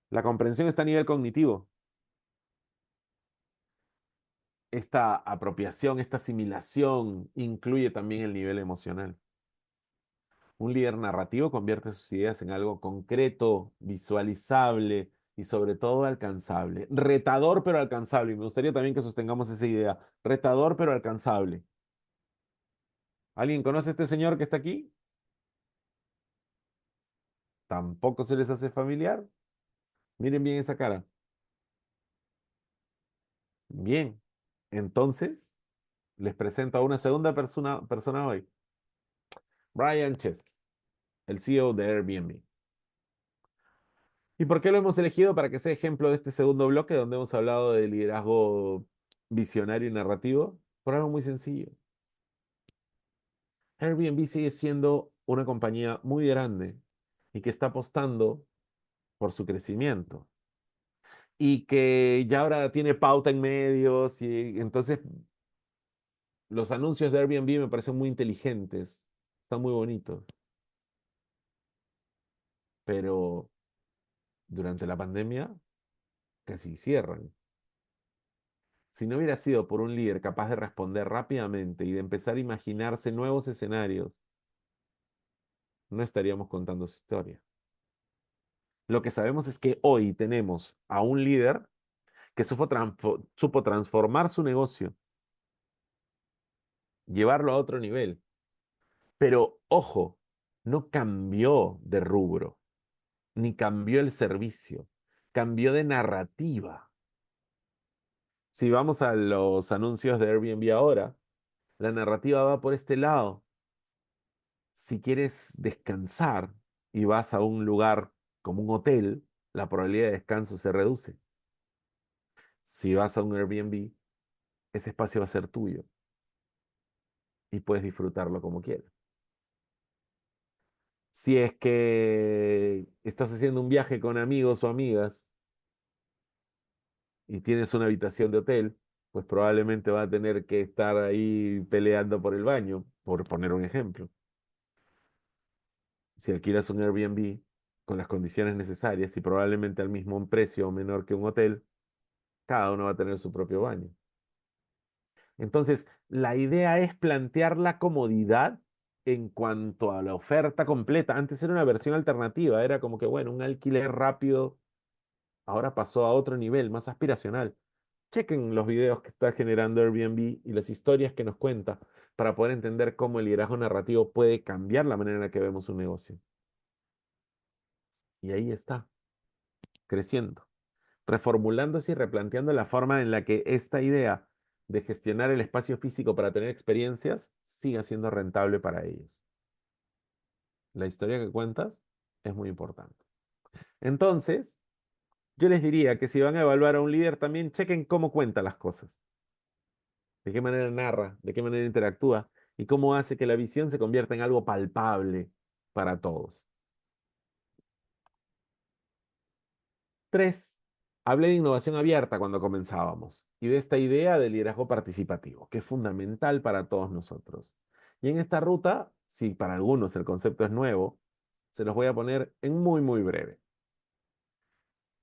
La comprensión está a nivel cognitivo. Esta apropiación, esta asimilación incluye también el nivel emocional. Un líder narrativo convierte sus ideas en algo concreto, visualizable y sobre todo alcanzable. Retador pero alcanzable. Y me gustaría también que sostengamos esa idea. Retador pero alcanzable. ¿Alguien conoce a este señor que está aquí? ¿Tampoco se les hace familiar? Miren bien esa cara. Bien. Entonces, les presento a una segunda persona hoy. Brian Chesky, el CEO de Airbnb. ¿Y por qué lo hemos elegido? Para que sea ejemplo de este segundo bloque donde hemos hablado de liderazgo visionario y narrativo. Por algo muy sencillo. Airbnb sigue siendo una compañía muy grande y que está apostando por su crecimiento. Y que ya ahora tiene pauta en medios y entonces los anuncios de Airbnb me parecen muy inteligentes. Están muy bonitos. Pero durante la pandemia casi cierran. Si no hubiera sido por un líder capaz de responder rápidamente y de empezar a imaginarse nuevos escenarios, no estaríamos contando su historia. Lo que sabemos es que hoy tenemos a un líder que supo transformar su negocio, llevarlo a otro nivel. Pero ojo, no cambió de rubro, ni cambió el servicio, cambió de narrativa. Si vamos a los anuncios de Airbnb ahora, la narrativa va por este lado. Si quieres descansar y vas a un lugar como un hotel, la probabilidad de descanso se reduce. Si vas a un Airbnb, ese espacio va a ser tuyo y puedes disfrutarlo como quieras. Si es que estás haciendo un viaje con amigos o amigas y tienes una habitación de hotel, pues probablemente vas a tener que estar ahí peleando por el baño, por poner un ejemplo. Si alquilas un Airbnb con las condiciones necesarias y probablemente al mismo precio o menor que un hotel, cada uno va a tener su propio baño. Entonces, la idea es plantear la comodidad en cuanto a la oferta completa. Antes era una versión alternativa, era como que, bueno, un alquiler rápido, ahora pasó a otro nivel, más aspiracional. Chequen los videos que está generando Airbnb y las historias que nos cuenta para poder entender cómo el liderazgo narrativo puede cambiar la manera en la que vemos un negocio. Y ahí está, creciendo, reformulándose y replanteando la forma en la que esta idea de gestionar el espacio físico para tener experiencias siga siendo rentable para ellos. La historia que cuentas es muy importante. Entonces, yo les diría que si van a evaluar a un líder, también chequen cómo cuenta las cosas, de qué manera narra, de qué manera interactúa y cómo hace que la visión se convierta en algo palpable para todos. 3. Hablé de innovación abierta cuando comenzábamos y de esta idea de liderazgo participativo, que es fundamental para todos nosotros. Y en esta ruta, si para algunos el concepto es nuevo, se los voy a poner en muy breve.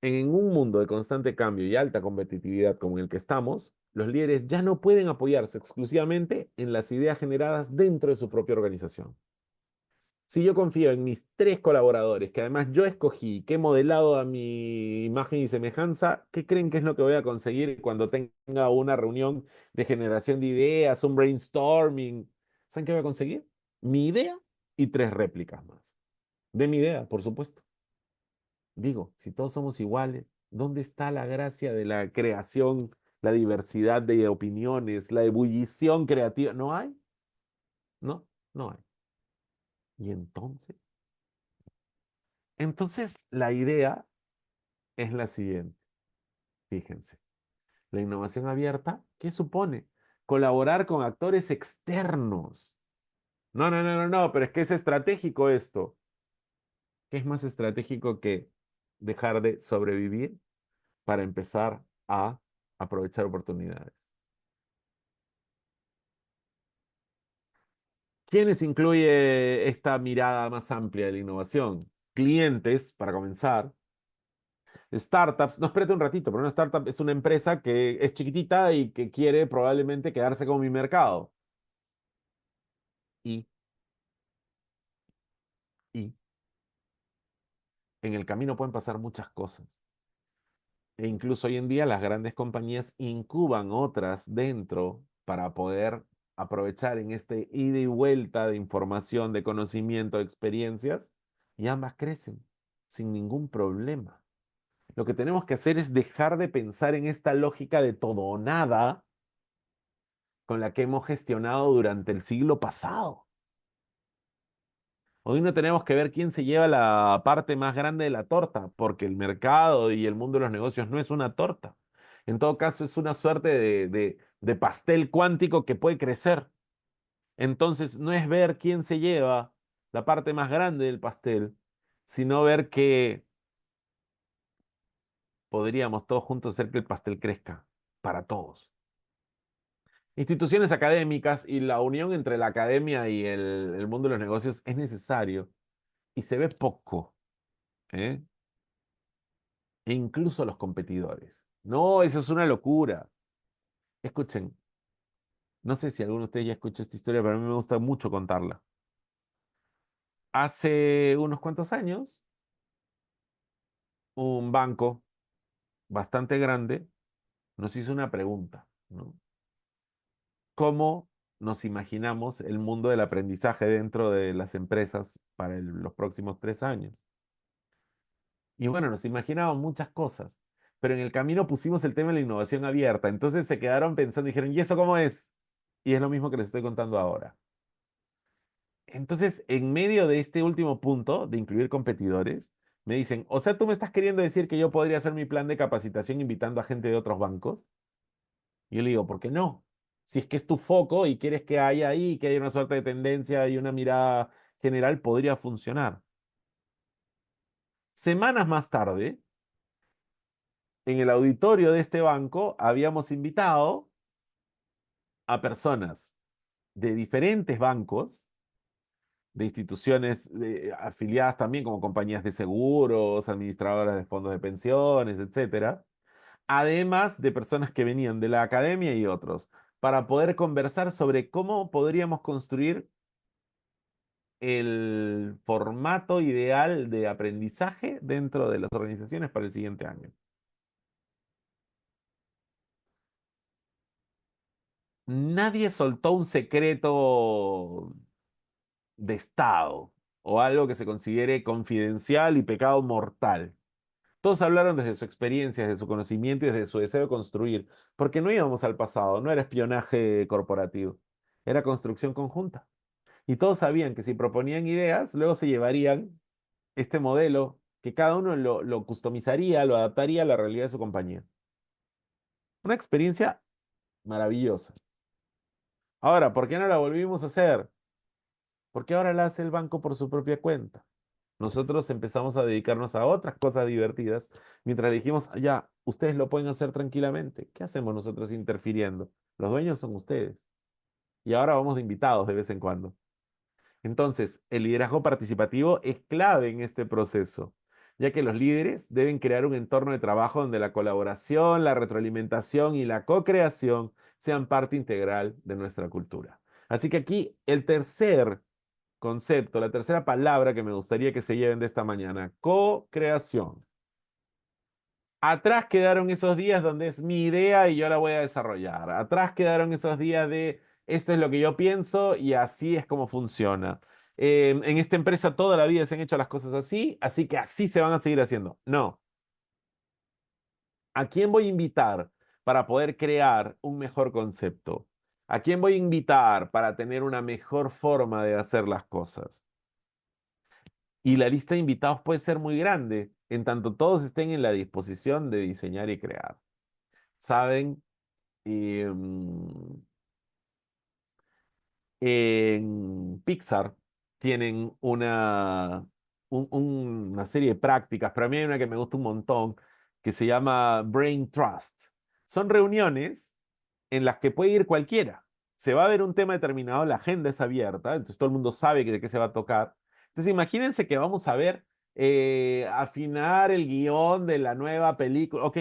En un mundo de constante cambio y alta competitividad como en el que estamos, los líderes ya no pueden apoyarse exclusivamente en las ideas generadas dentro de su propia organización. Si yo confío en mis 3 colaboradores, que además yo escogí, que he modelado a mi imagen y semejanza, ¿qué creen que es lo que voy a conseguir cuando tenga una reunión de generación de ideas, un brainstorming? ¿Saben qué voy a conseguir? Mi idea y 3 réplicas más. de mi idea, por supuesto. Digo, si todos somos iguales, ¿dónde está la gracia de la creación, la diversidad de opiniones, la ebullición creativa? ¿No hay? No, no hay. ¿Y entonces? Entonces, la idea es la siguiente. Fíjense, la innovación abierta, ¿qué supone? Colaborar con actores externos. No, no, no, no, no, pero es que es estratégico esto. ¿Qué es más estratégico que dejar de sobrevivir para empezar a aprovechar oportunidades? ¿Quiénes incluye esta mirada más amplia de la innovación? Clientes, para comenzar. Startups, no, espérate un ratito, pero una startup es una empresa que es chiquitita y que quiere probablemente quedarse con mi mercado. Y, y en el camino pueden pasar muchas cosas. E incluso hoy en día las grandes compañías incuban otras dentro para poder aprovechar en este ida y vuelta de información, de conocimiento, de experiencias, y ambas crecen sin ningún problema. Lo que tenemos que hacer es dejar de pensar en esta lógica de todo o nada con la que hemos gestionado durante el siglo pasado. Hoy no tenemos que ver quién se lleva la parte más grande de la torta, porque el mercado y el mundo de los negocios no es una torta. En todo caso, es una suerte de pastel cuántico que puede crecer. Entonces, no es ver quién se lleva la parte más grande del pastel, sino ver que podríamos todos juntos hacer que el pastel crezca para todos. Instituciones académicas y la unión entre la academia y el mundo de los negocios es necesario y se ve poco, ¿eh? E incluso los competidores. No, eso es una locura. Escuchen, no sé si alguno de ustedes ya escuchó esta historia, pero a mí me gusta mucho contarla. Hace unos cuantos años, un banco bastante grande nos hizo una pregunta, ¿no? ¿Cómo nos imaginamos el mundo del aprendizaje dentro de las empresas para los próximos 3 años? Y bueno, nos imaginábamos muchas cosas, pero en el camino pusimos el tema de la innovación abierta. Entonces se quedaron pensando y dijeron, ¿y eso cómo es? Y es lo mismo que les estoy contando ahora. Entonces, en medio de este último punto de incluir competidores, me dicen, o sea, ¿tú me estás queriendo decir que yo podría hacer mi plan de capacitación invitando a gente de otros bancos? Y yo le digo, ¿por qué no? Si es que es tu foco y quieres que haya ahí, que haya una suerte de tendencia y una mirada general, podría funcionar. Semanas más tarde, en el auditorio de este banco, habíamos invitado a personas de diferentes bancos, de instituciones afiliadas también como compañías de seguros, administradoras de fondos de pensiones, etcétera, además de personas que venían de la academia y otros, para poder conversar sobre cómo podríamos construir el formato ideal de aprendizaje dentro de las organizaciones para el siguiente año. Nadie soltó un secreto de Estado o algo que se considere confidencial y pecado mortal. Todos hablaron desde su experiencia, desde su conocimiento y desde su deseo de construir, porque no íbamos al pasado, no era espionaje corporativo, era construcción conjunta. Y todos sabían que si proponían ideas, luego se llevarían este modelo, que cada uno lo customizaría, lo adaptaría a la realidad de su compañía. Una experiencia maravillosa. Ahora, ¿por qué no la volvimos a hacer? Porque ahora la hace el banco por su propia cuenta. Nosotros empezamos a dedicarnos a otras cosas divertidas, mientras dijimos, ya, ustedes lo pueden hacer tranquilamente. ¿Qué hacemos nosotros interfiriendo? Los dueños son ustedes. Y ahora vamos de invitados de vez en cuando. Entonces, el liderazgo participativo es clave en este proceso, ya que los líderes deben crear un entorno de trabajo donde la colaboración, la retroalimentación y la co-creación sean parte integral de nuestra cultura. Así que aquí el tercer concepto, la tercera palabra que me gustaría que se lleven de esta mañana, co-creación. Atrás quedaron esos días donde es mi idea y yo la voy a desarrollar. Atrás quedaron esos días de esto es lo que yo pienso y así es como funciona. en esta empresa toda la vida se han hecho las cosas así, así que así se van a seguir haciendo. No. ¿A quién voy a invitar para poder crear un mejor concepto? ¿A quién voy a invitar para tener una mejor forma de hacer las cosas? Y la lista de invitados puede ser muy grande, en tanto todos estén en la disposición de diseñar y crear. ¿Saben? Em, en Pixar tienen una serie de prácticas, pero a mí hay una que me gusta un montón, que se llama Brain Trust. Son reuniones en las que puede ir cualquiera. Se va a ver un tema determinado, la agenda es abierta, entonces todo el mundo sabe de qué se va a tocar. Entonces imagínense que vamos a ver, afinar el guión de la nueva película. Ok,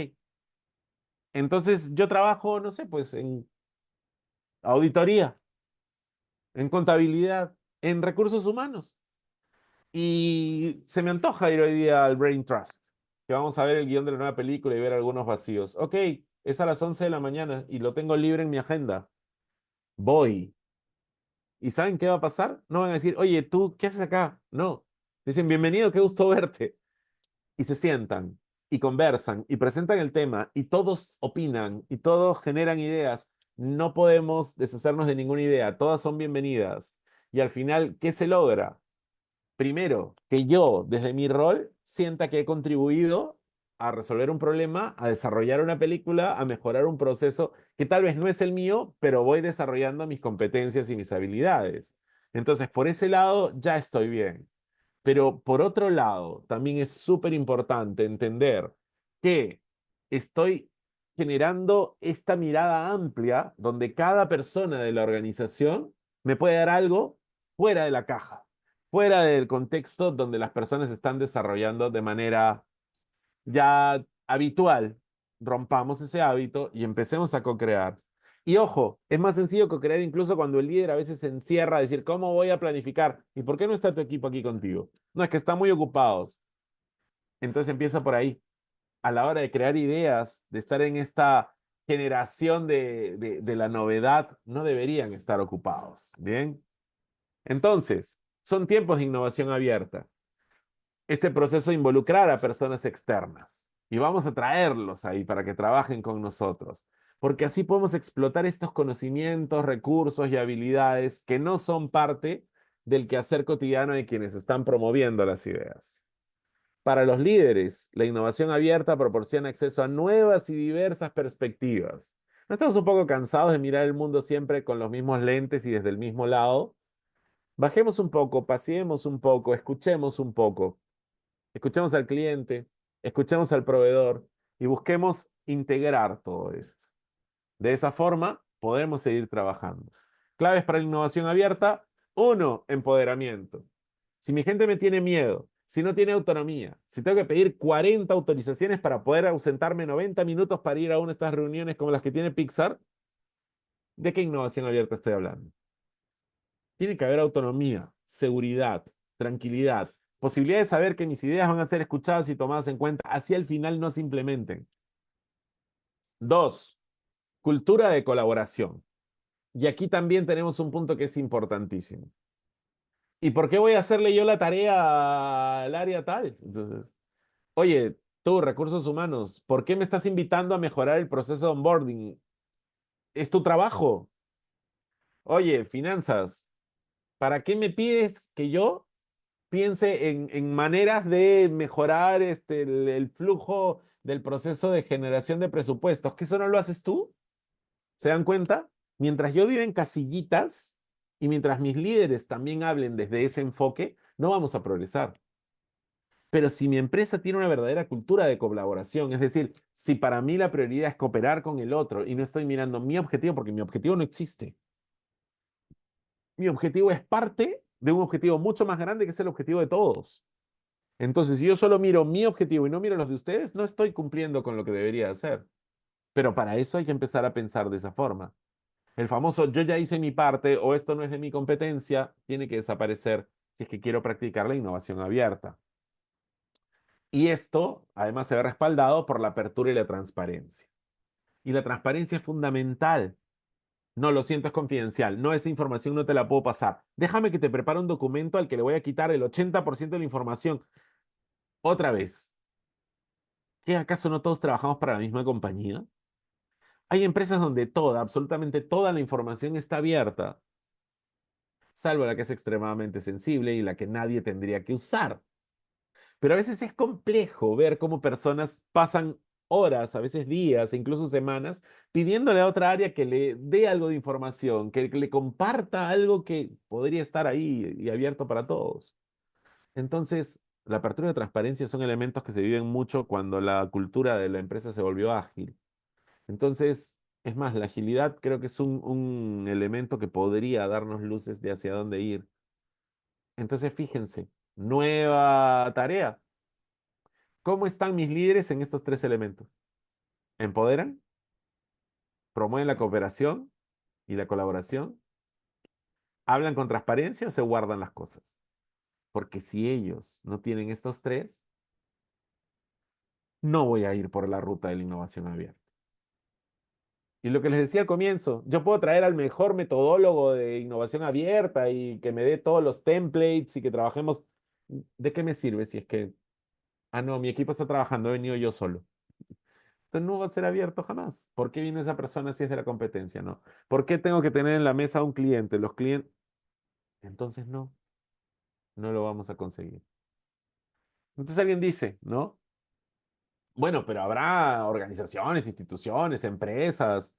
entonces yo trabajo, no sé, pues en auditoría, en contabilidad, en recursos humanos. Y se me antoja ir hoy día al Brain Trust, que vamos a ver el guión de la nueva película y ver algunos vacíos. Ok, es a las 11 de la mañana y lo tengo libre en mi agenda. Voy. ¿Y saben qué va a pasar? No van a decir, oye, ¿tú qué haces acá? No. Dicen, bienvenido, qué gusto verte. Y se sientan y conversan y presentan el tema y todos opinan y todos generan ideas. No podemos deshacernos de ninguna idea, todas son bienvenidas. Y al final, ¿qué se logra? Primero, que yo, desde mi rol, sienta que he contribuido a resolver un problema, a desarrollar una película, a mejorar un proceso que tal vez no es el mío, pero voy desarrollando mis competencias y mis habilidades. Entonces, por ese lado, ya estoy bien. Pero por otro lado, también es súper importante entender que estoy generando esta mirada amplia donde cada persona de la organización me puede dar algo fuera de la caja, fuera del contexto donde las personas están desarrollando de manera ya habitual. Rompamos ese hábito y empecemos a co-crear. Y ojo, es más sencillo co-crear incluso cuando el líder a veces se encierra a decir, ¿cómo voy a planificar? ¿Y por qué no está tu equipo aquí contigo? No, es que están muy ocupados. Entonces empieza por ahí. A la hora de crear ideas, de estar en esta generación de la novedad, no deberían estar ocupados. Bien. Entonces, son tiempos de innovación abierta. Este proceso de involucrar a personas externas y vamos a traerlos ahí para que trabajen con nosotros, porque así podemos explotar estos conocimientos, recursos y habilidades que no son parte del quehacer cotidiano de quienes están promoviendo las ideas. Para los líderes, la innovación abierta proporciona acceso a nuevas y diversas perspectivas. ¿No estamos un poco cansados de mirar el mundo siempre con los mismos lentes y desde el mismo lado? Bajemos un poco, paseemos un poco, escuchemos un poco. Escuchemos al cliente, escuchemos al proveedor y busquemos integrar todo esto. De esa forma, podremos seguir trabajando. Claves para la innovación abierta. Uno, empoderamiento. Si mi gente me tiene miedo, si no tiene autonomía, si tengo que pedir 40 autorizaciones para poder ausentarme 90 minutos para ir a una de estas reuniones como las que tiene Pixar, ¿de qué innovación abierta estoy hablando? Tiene que haber autonomía, seguridad, tranquilidad, posibilidad de saber que mis ideas van a ser escuchadas y tomadas en cuenta, así al final no se implementen. Dos, cultura de colaboración. Y aquí también tenemos un punto que es importantísimo. ¿Y por qué voy a hacerle yo la tarea al área tal? Entonces, oye, tú, recursos humanos, ¿por qué me estás invitando a mejorar el proceso de onboarding? ¿Es tu trabajo? Oye, finanzas, ¿para qué me pides que yo piense en maneras de mejorar el flujo del proceso de generación de presupuestos? ¿Que eso no lo haces tú? ¿Se dan cuenta? Mientras yo viva en casillitas y mientras mis líderes también hablen desde ese enfoque, no vamos a progresar. Pero si mi empresa tiene una verdadera cultura de colaboración, es decir, si para mí la prioridad es cooperar con el otro y no estoy mirando mi objetivo, porque mi objetivo no existe, mi objetivo es parte de un objetivo mucho más grande que es el objetivo de todos. Entonces, si yo solo miro mi objetivo y no miro los de ustedes, no estoy cumpliendo con lo que debería hacer. Pero para eso hay que empezar a pensar de esa forma. El famoso yo ya hice mi parte o esto no es de mi competencia tiene que desaparecer si es que quiero practicar la innovación abierta. Y esto además se ve respaldado por la apertura y la transparencia. Y la transparencia es fundamental. No, lo siento, es confidencial. No, esa información no te la puedo pasar. Déjame que te prepare un documento al que le voy a quitar el 80% de la información. Otra vez, ¿qué acaso no todos trabajamos para la misma compañía? Hay empresas donde toda, absolutamente toda la información está abierta, salvo la que es extremadamente sensible y la que nadie tendría que usar. Pero a veces es complejo ver cómo personas pasan horas, a veces días, e incluso semanas, pidiéndole a otra área que le dé algo de información, que le comparta algo que podría estar ahí y abierto para todos. Entonces, la apertura y la transparencia son elementos que se viven mucho cuando la cultura de la empresa se volvió ágil. Entonces, es más, la agilidad creo que es un elemento que podría darnos luces de hacia dónde ir. Entonces, fíjense, nueva tarea. ¿Cómo están mis líderes en estos tres elementos? ¿Empoderan? ¿Promueven la cooperación y la colaboración? ¿Hablan con transparencia o se guardan las cosas? Porque si ellos no tienen estos tres, no voy a ir por la ruta de la innovación abierta. Y lo que les decía al comienzo, yo puedo traer al mejor metodólogo de innovación abierta y que me dé todos los templates y que trabajemos. ¿De qué me sirve si es que, ah, no, mi equipo está trabajando, he venido yo solo? Entonces no va a ser abierto jamás. ¿Por qué vino esa persona si es de la competencia? No. ¿Por qué tengo que tener en la mesa a un cliente? Los clientes. Entonces no, no lo vamos a conseguir. Entonces alguien dice, ¿no? Bueno, pero habrá organizaciones, instituciones, empresas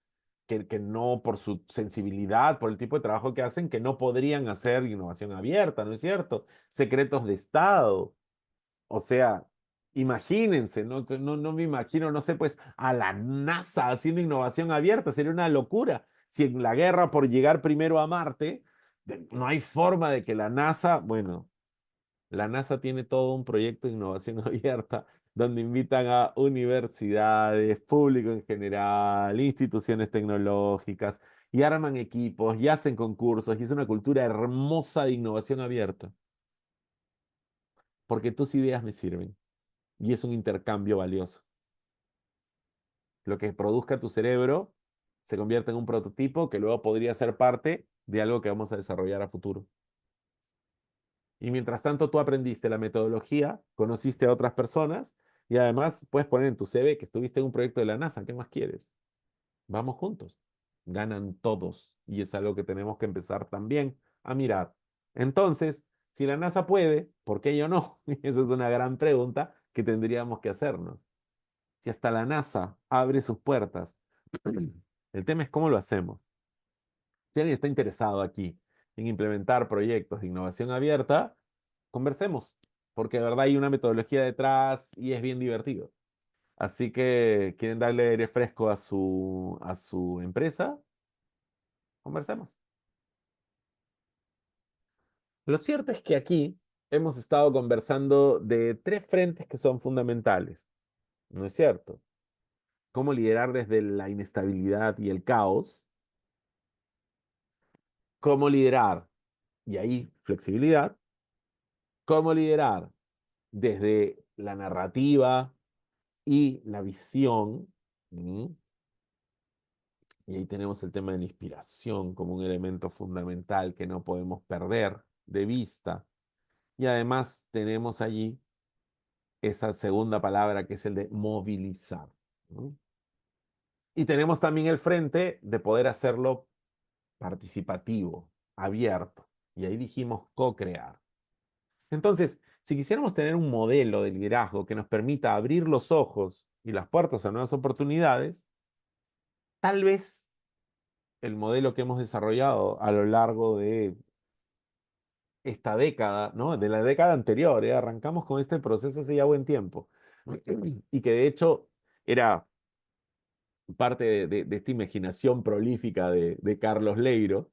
que no, por su sensibilidad, por el tipo de trabajo que hacen, que no podrían hacer innovación abierta, ¿no es cierto? Secretos de Estado. O sea, imagínense, no me imagino, no sé, pues a la NASA haciendo innovación abierta, sería una locura. Si en la guerra por llegar primero a Marte, no hay forma de que la NASA, bueno, la NASA tiene todo un proyecto de innovación abierta donde invitan a universidades, público en general, instituciones tecnológicas, y arman equipos, y hacen concursos, y es una cultura hermosa de innovación abierta, porque tus ideas me sirven, y es un intercambio valioso. Lo que produzca tu cerebro se convierte en un prototipo que luego podría ser parte de algo que vamos a desarrollar a futuro. Y mientras tanto tú aprendiste la metodología, conociste a otras personas y además puedes poner en tu CV que estuviste en un proyecto de la NASA. ¿Qué más quieres? Vamos juntos. Ganan todos y es algo que tenemos que empezar también a mirar. Entonces, si la NASA puede, ¿por qué yo no? Esa es una gran pregunta que tendríamos que hacernos. Si hasta la NASA abre sus puertas, el tema es cómo lo hacemos. Si alguien está interesado aquí en implementar proyectos de innovación abierta, conversemos, porque de verdad hay una metodología detrás y es bien divertido. Así que quieren darle aire fresco a su empresa, conversemos. Lo cierto es que aquí hemos estado conversando de tres frentes que son fundamentales, ¿no es cierto? Cómo liderar desde la inestabilidad y el caos, cómo liderar, y ahí flexibilidad, cómo liderar desde la narrativa y la visión. ¿Mm? Y ahí tenemos el tema de la inspiración como un elemento fundamental que no podemos perder de vista. Y además tenemos allí esa segunda palabra que es el de movilizar. ¿No? Y tenemos también el frente de poder hacerlo participativo, abierto. Y ahí dijimos co-crear. Entonces, si quisiéramos tener un modelo de liderazgo que nos permita abrir los ojos y las puertas a nuevas oportunidades, tal vez el modelo que hemos desarrollado a lo largo de esta década, ¿no? De la década anterior, ¿eh? Arrancamos con este proceso hace ya buen tiempo. Y que de hecho era parte de esta imaginación prolífica de Carlos Leiro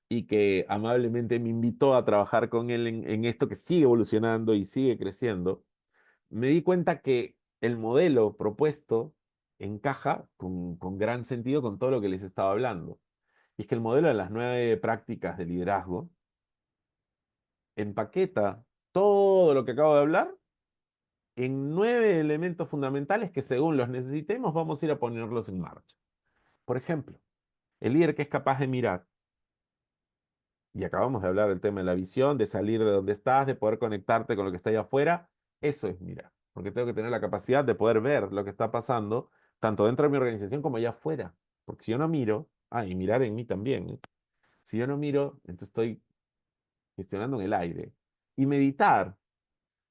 y que amablemente me invitó a trabajar con él en esto que sigue evolucionando y sigue creciendo. Me di cuenta que el modelo propuesto encaja con gran sentido con todo lo que les estaba hablando. Y es que el modelo de las 9 prácticas de liderazgo empaqueta todo lo que acabo de hablar en 9 elementos fundamentales que según los necesitemos vamos a ir a ponerlos en marcha. Por ejemplo, El líder que es capaz de mirar, y acabamos de hablar del tema de la visión, de salir de donde estás, de poder conectarte con lo que está allá afuera, eso es mirar, porque tengo que tener la capacidad de poder ver lo que está pasando, tanto dentro de mi organización como allá afuera, porque si yo no miro, y mirar en mí también, ¿eh? Si yo no miro, entonces estoy gestionando en el aire. Y meditar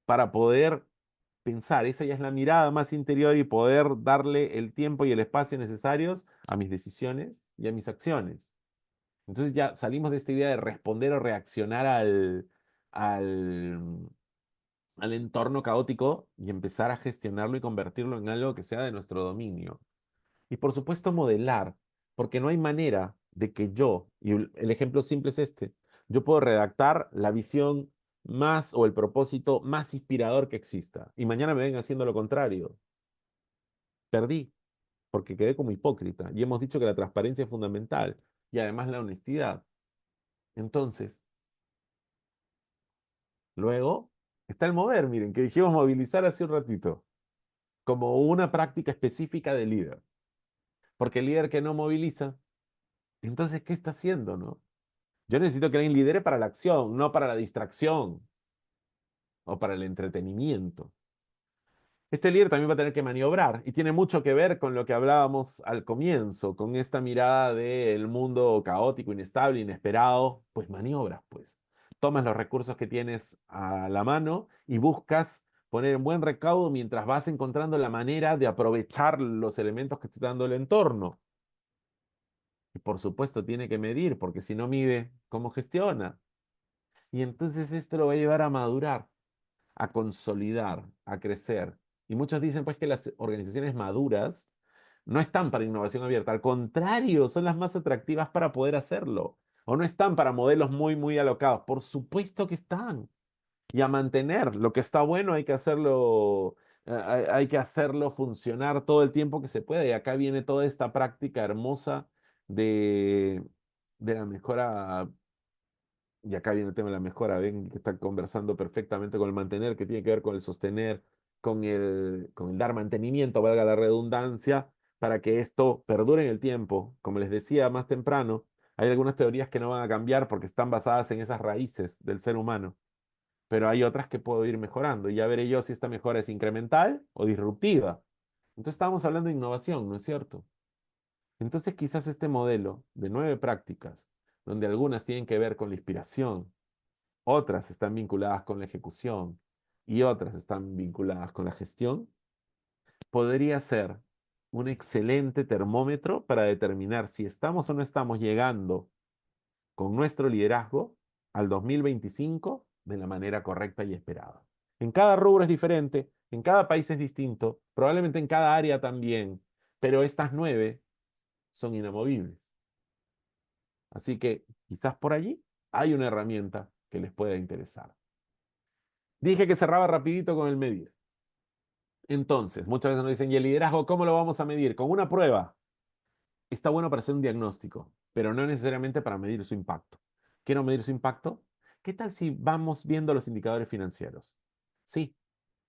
para poder pensar, esa ya es la mirada más interior y poder darle el tiempo y el espacio necesarios a mis decisiones y a mis acciones. Entonces ya salimos de esta idea de responder o reaccionar al, al entorno caótico y empezar a gestionarlo y convertirlo en algo que sea de nuestro dominio. Y por supuesto modelar, porque no hay manera de que yo, y el ejemplo simple es este, yo puedo redactar la visión más o el propósito más inspirador que exista, y mañana me ven haciendo lo contrario. Perdí, porque quedé como hipócrita, y hemos dicho que la transparencia es fundamental, y además la honestidad. Entonces, luego está el mover, miren, que dijimos movilizar hace un ratito, como una práctica específica de líder, porque el líder que no moviliza, entonces, ¿qué está haciendo, no? Yo necesito que alguien lidere para la acción, no para la distracción o para el entretenimiento. Este líder también va a tener que maniobrar y tiene mucho que ver con lo que hablábamos al comienzo, con esta mirada del mundo caótico, inestable, inesperado, pues maniobras, pues. Tomas los recursos que tienes a la mano y buscas poner en buen recaudo mientras vas encontrando la manera de aprovechar los elementos que te está dando el entorno. Y por supuesto tiene que medir, porque si no mide, ¿cómo gestiona? Y entonces esto lo va a llevar a madurar, a consolidar, a crecer. Y muchos dicen pues que las organizaciones maduras no están para innovación abierta, al contrario, son las más atractivas para poder hacerlo. O no están para modelos muy, muy alocados. Por supuesto que están. Y a mantener lo que está bueno hay que hacerlo, hay que hacerlo funcionar todo el tiempo que se pueda. Y acá viene toda esta práctica hermosa de, de la mejora, y acá viene el tema de la mejora, ven que está conversando perfectamente con el mantener, que tiene que ver con el sostener, con el dar mantenimiento, valga la redundancia, para que esto perdure en el tiempo. Como les decía más temprano, hay algunas teorías que no van a cambiar porque están basadas en esas raíces del ser humano, pero hay otras que puedo ir mejorando y ya veré yo si esta mejora es incremental o disruptiva. Entonces estábamos hablando de innovación, ¿no es cierto? Entonces quizás este modelo de 9 prácticas, donde algunas tienen que ver con la inspiración, otras están vinculadas con la ejecución y otras están vinculadas con la gestión, podría ser un excelente termómetro para determinar si estamos o no estamos llegando con nuestro liderazgo al 2025 de la manera correcta y esperada. En cada rubro es diferente, en cada país es distinto, probablemente en cada área también, pero estas 9 son inamovibles. Así que quizás por allí hay una herramienta que les pueda interesar. Dije que cerraba rapidito con el medir. Entonces, muchas veces nos dicen, ¿y el liderazgo cómo lo vamos a medir? Con una prueba. Está bueno para hacer un diagnóstico, pero no necesariamente para medir su impacto. ¿Quiero medir su impacto? ¿Qué tal si vamos viendo los indicadores financieros? Sí,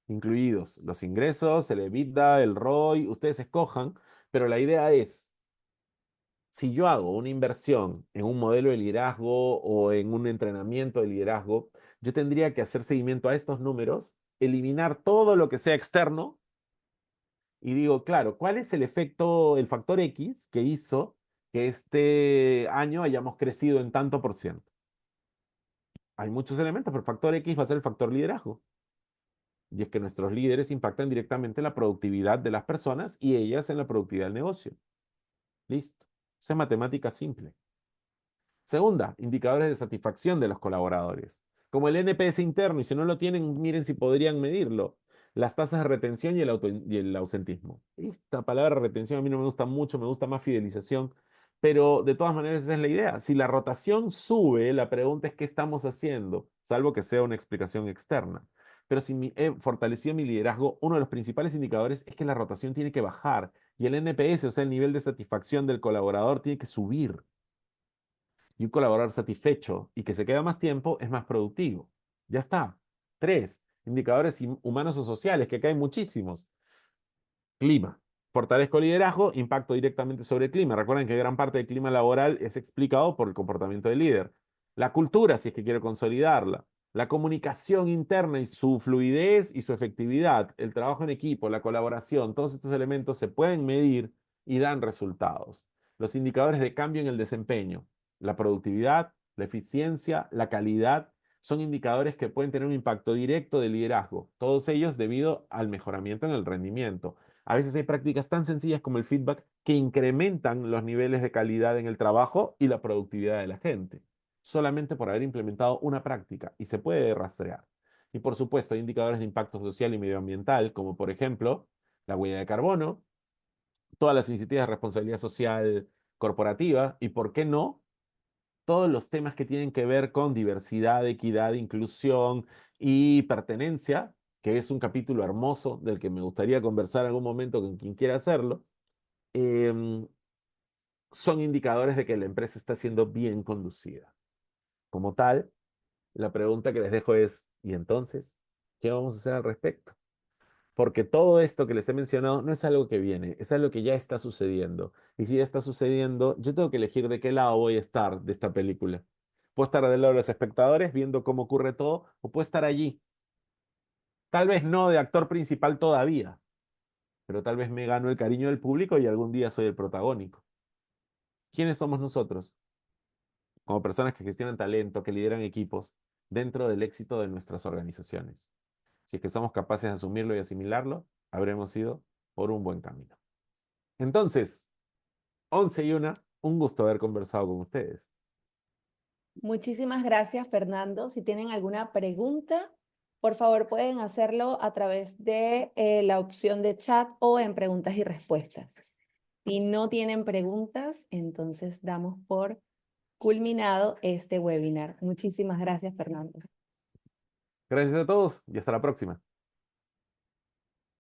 incluidos los ingresos, el EBITDA, el ROI, ustedes escojan, pero la idea es, si yo hago una inversión en un modelo de liderazgo o en un entrenamiento de liderazgo, yo tendría que hacer seguimiento a estos números, eliminar todo lo que sea externo y digo, claro, ¿cuál es el efecto, el factor X que hizo que este año hayamos crecido en tanto por ciento? Hay muchos elementos, pero el factor X va a ser el factor liderazgo. Y es que nuestros líderes impactan directamente en la productividad de las personas y ellas en la productividad del negocio. Listo. Esa es matemática simple. Segunda, indicadores de satisfacción de los colaboradores, como el NPS interno, y si no lo tienen, miren si podrían medirlo. Las tasas de retención y el ausentismo. Esta palabra retención a mí no me gusta mucho, me gusta más fidelización, pero de todas maneras esa es la idea. Si la rotación sube, la pregunta es qué estamos haciendo, salvo que sea una explicación externa. Pero si he fortalecido mi liderazgo, uno de los principales indicadores es que la rotación tiene que bajar y el NPS, o sea, el nivel de satisfacción del colaborador, tiene que subir. Y un colaborador satisfecho y que se queda más tiempo es más productivo. Ya está. 3, indicadores humanos o sociales, que acá hay muchísimos. Clima. Fortalezco liderazgo, impacto directamente sobre el clima. Recuerden que gran parte del clima laboral es explicado por el comportamiento del líder. La cultura, si es que quiero consolidarla. La comunicación interna y su fluidez y su efectividad. El trabajo en equipo, la colaboración. Todos estos elementos se pueden medir y dan resultados. Los indicadores de cambio en el desempeño. La productividad, la eficiencia, la calidad son indicadores que pueden tener un impacto directo de liderazgo. Todos ellos debido al mejoramiento en el rendimiento. A veces hay prácticas tan sencillas como el feedback que incrementan los niveles de calidad en el trabajo y la productividad de la gente, solamente por haber implementado una práctica y se puede rastrear. Y por supuesto, hay indicadores de impacto social y medioambiental, como por ejemplo la huella de carbono, todas las iniciativas de responsabilidad social corporativa y, ¿por qué no?, todos los temas que tienen que ver con diversidad, equidad, inclusión y pertenencia, que es un capítulo hermoso del que me gustaría conversar en algún momento con quien quiera hacerlo, em, son indicadores de que la empresa está siendo bien conducida. Como tal, la pregunta que les dejo es, ¿y entonces qué vamos a hacer al respecto? Porque todo esto que les he mencionado no es algo que viene, es algo que ya está sucediendo. Y si ya está sucediendo, yo tengo que elegir de qué lado voy a estar de esta película. Puedo estar del lado de los espectadores viendo cómo ocurre todo, o puedo estar allí. Tal vez no de actor principal todavía, pero tal vez me gano el cariño del público y algún día soy el protagónico. ¿Quiénes somos nosotros? Como personas que gestionan talento, que lideran equipos, dentro del éxito de nuestras organizaciones. Si es que somos capaces de asumirlo y asimilarlo, habremos ido por un buen camino. Entonces, 11:01, un gusto haber conversado con ustedes. Muchísimas gracias, Fernando. Si tienen alguna pregunta, por favor pueden hacerlo a través de la opción de chat o en preguntas y respuestas. Si no tienen preguntas, entonces damos por culminado este webinar. Muchísimas gracias, Fernando. Gracias a todos y hasta la próxima.